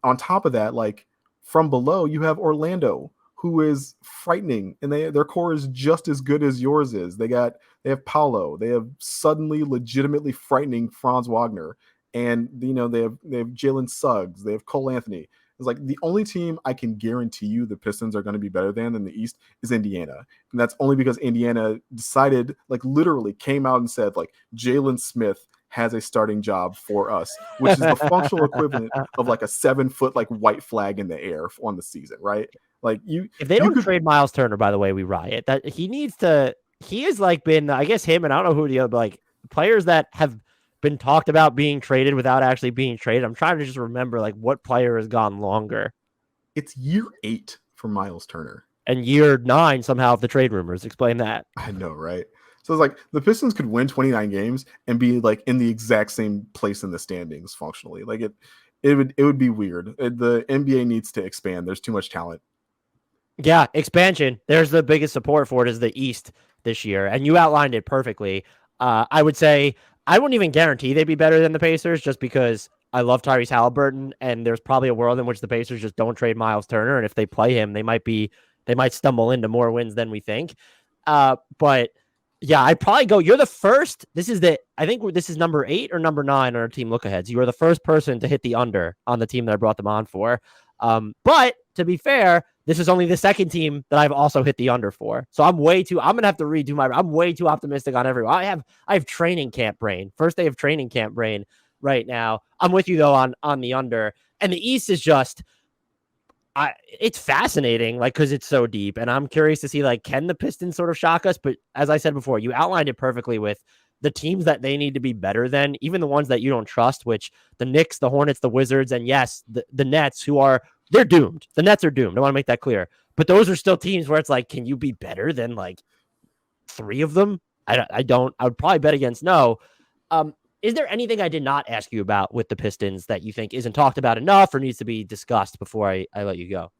on top of that, like from below, you have Orlando, who is frightening, and their core is just as good as yours is. They have Paolo, they have suddenly legitimately frightening Franz Wagner. And they have Jalen Suggs, they have Cole Anthony. It's like the only team I can guarantee you the Pistons are going to be better than in the East is Indiana. And that's only because Indiana decided, like literally came out and said like Jalen Smith has a starting job for us, which is the functional equivalent of like a 7-foot like white flag in the air on the season, right? Like if they don't trade Miles Turner, by the way, we riot. That he has like been, I guess him and I don't know who the other, but like players that have been talked about being traded without actually being traded. I'm trying to just remember like what player has gone longer. It's year 8 for Miles Turner. And year 9 somehow of the trade rumors. Explain that. I know, right? So it's like the Pistons could win 29 games and be like in the exact same place in the standings functionally. Like it would be weird. The NBA needs to expand. There's too much talent. Yeah, expansion. There's the biggest support for it is the East this year, and you outlined it perfectly. I would say I wouldn't even guarantee they'd be better than the Pacers just because I love Tyrese Halliburton, and there's probably a world in which the Pacers just don't trade Miles Turner, and if they play him, they might stumble into more wins than we think. But yeah, I'd probably go. You're the first. I think this is number 8 or number 9 on our team Lookaheads. You are the first person to hit the under on the team that I brought them on for. But to be fair, this is only the second team that I've also hit the under for. So I'm going to have to redo I'm way too optimistic on everyone. I have training camp brain. First day of training camp brain right now. I'm with you though on the under. And the East is just it's fascinating, like, because it's so deep. And I'm curious to see, like, can the Pistons sort of shock us? But as I said before, you outlined it perfectly with the teams that they need to be better than, even the ones that you don't trust, which the Knicks, the Hornets, the Wizards, and yes, the Nets, they're doomed. The Nets are doomed. I want to make that clear. But those are still teams where it's like, can you be better than like 3 of them? I would probably bet against no. Is there anything I did not ask you about with the Pistons that you think isn't talked about enough or needs to be discussed before I let you go?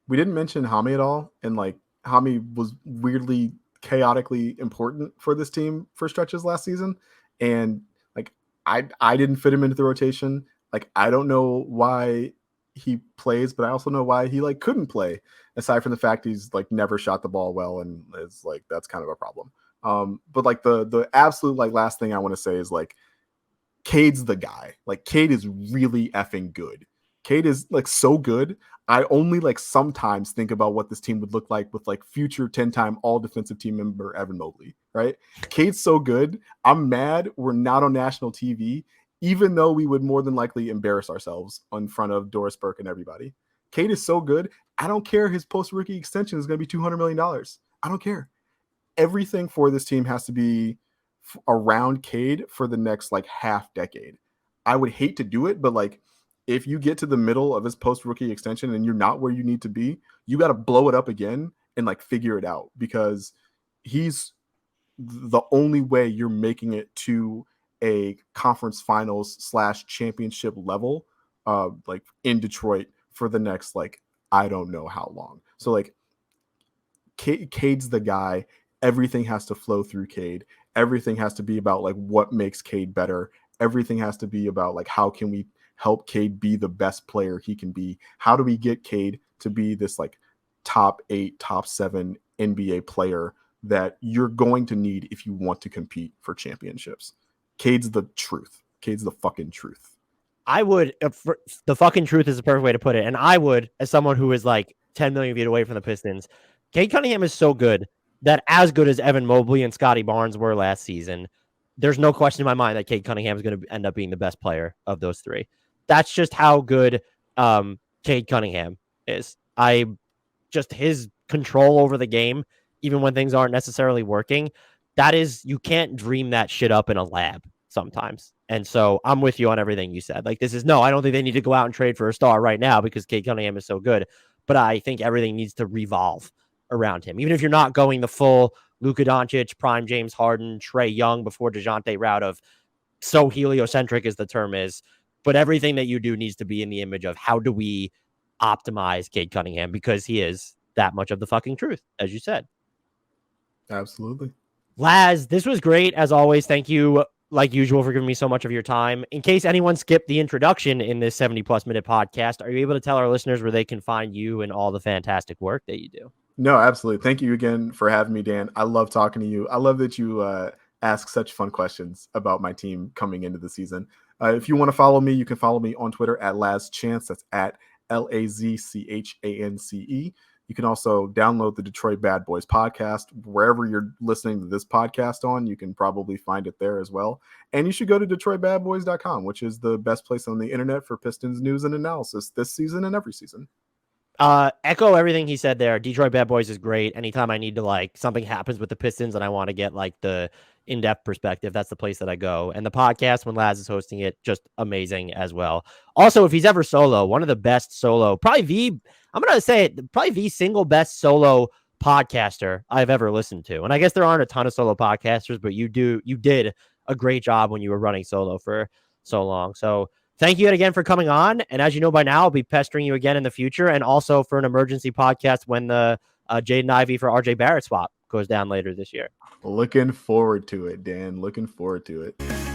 We didn't mention Hami at all. And like Hami was weirdly, chaotically important for this team for stretches last season. And like, I didn't fit him into the rotation. Like, I don't know why he plays, but I also know why he like couldn't play, aside from the fact he's like never shot the ball well. And is like, that's kind of a problem. But like the absolute like last thing I want to say is like, Cade's the guy. Like, Cade is really effing good. Cade is like so good. I only like sometimes think about what this team would look like with like future 10-time all defensive team member Evan Mobley, right? Cade's so good. I'm mad we're not on national TV, even though we would more than likely embarrass ourselves in front of Doris Burke and everybody. Cade is so good. I don't care his post-rookie extension is going to be $200 million. I don't care. Everything for this team has to be around Cade for the next like half decade. I would hate to do it, but like if you get to the middle of his post rookie extension and you're not where you need to be, you got to blow it up again and like figure it out, because he's the only way you're making it to a conference finals / championship level, like in Detroit for the next, like, I don't know how long. So like Cade's the guy. Everything has to flow through Cade. Everything has to be about like what makes Cade better. Everything has to be about like how can we help Cade be the best player he can be? How do we get Cade to be this like top 8, top 7 NBA player that you're going to need if you want to compete for championships? Cade's the truth. Cade's the fucking truth. I would, the fucking truth is the perfect way to put it. And I would, as someone who is like 10 million feet away from the Pistons, Cade Cunningham is so good that as good as Evan Mobley and Scotty Barnes were last season, there's no question in my mind that Cade Cunningham is going to end up being the best player of those 3. That's just how good Cade Cunningham is. His control over the game, even when things aren't necessarily working, you can't dream that shit up in a lab sometimes. And so I'm with you on everything you said. Like, I don't think they need to go out and trade for a star right now because Cade Cunningham is so good, but I think everything needs to revolve around him. Even if you're not going the full Luka Doncic, prime James Harden, Trae Young before DeJounte route of so heliocentric as the term is, but everything that you do needs to be in the image of how do we optimize Cade Cunningham, because he is that much of the fucking truth, as you said. Absolutely. Laz, this was great as always. Thank you, like usual, for giving me so much of your time. In case anyone skipped the introduction in this 70+ minute podcast, are you able to tell our listeners where they can find you and all the fantastic work that you do? No, absolutely. Thank you again for having me, Dan. I love talking to you. I love that you ask such fun questions about my team coming into the season. If you want to follow me, you can follow me on Twitter at LazChance. That's at LAZCHANCE. You can also download the Detroit Bad Boys podcast wherever you're listening to this podcast on. You can probably find it there as well. And you should go to DetroitBadBoys.com, which is the best place on the internet for Pistons news and analysis this season and every season. Echo everything he said there. Detroit Bad Boys is great. Anytime I need to, like, something happens with the Pistons and I want to get like the in-depth perspective, that's the place that I go. And the podcast, when Laz is hosting it, just amazing as well. Also, if he's ever solo, one of the best solo, probably the single best solo podcaster I've ever listened to. And I guess there aren't a ton of solo podcasters, but you did a great job when you were running solo for so long. So thank you again for coming on. And as you know by now, I'll be pestering you again in the future, and also for an emergency podcast when the Jaden Ivey for RJ Barrett swap goes down later this year. Looking forward to it, Dan. Looking forward to it.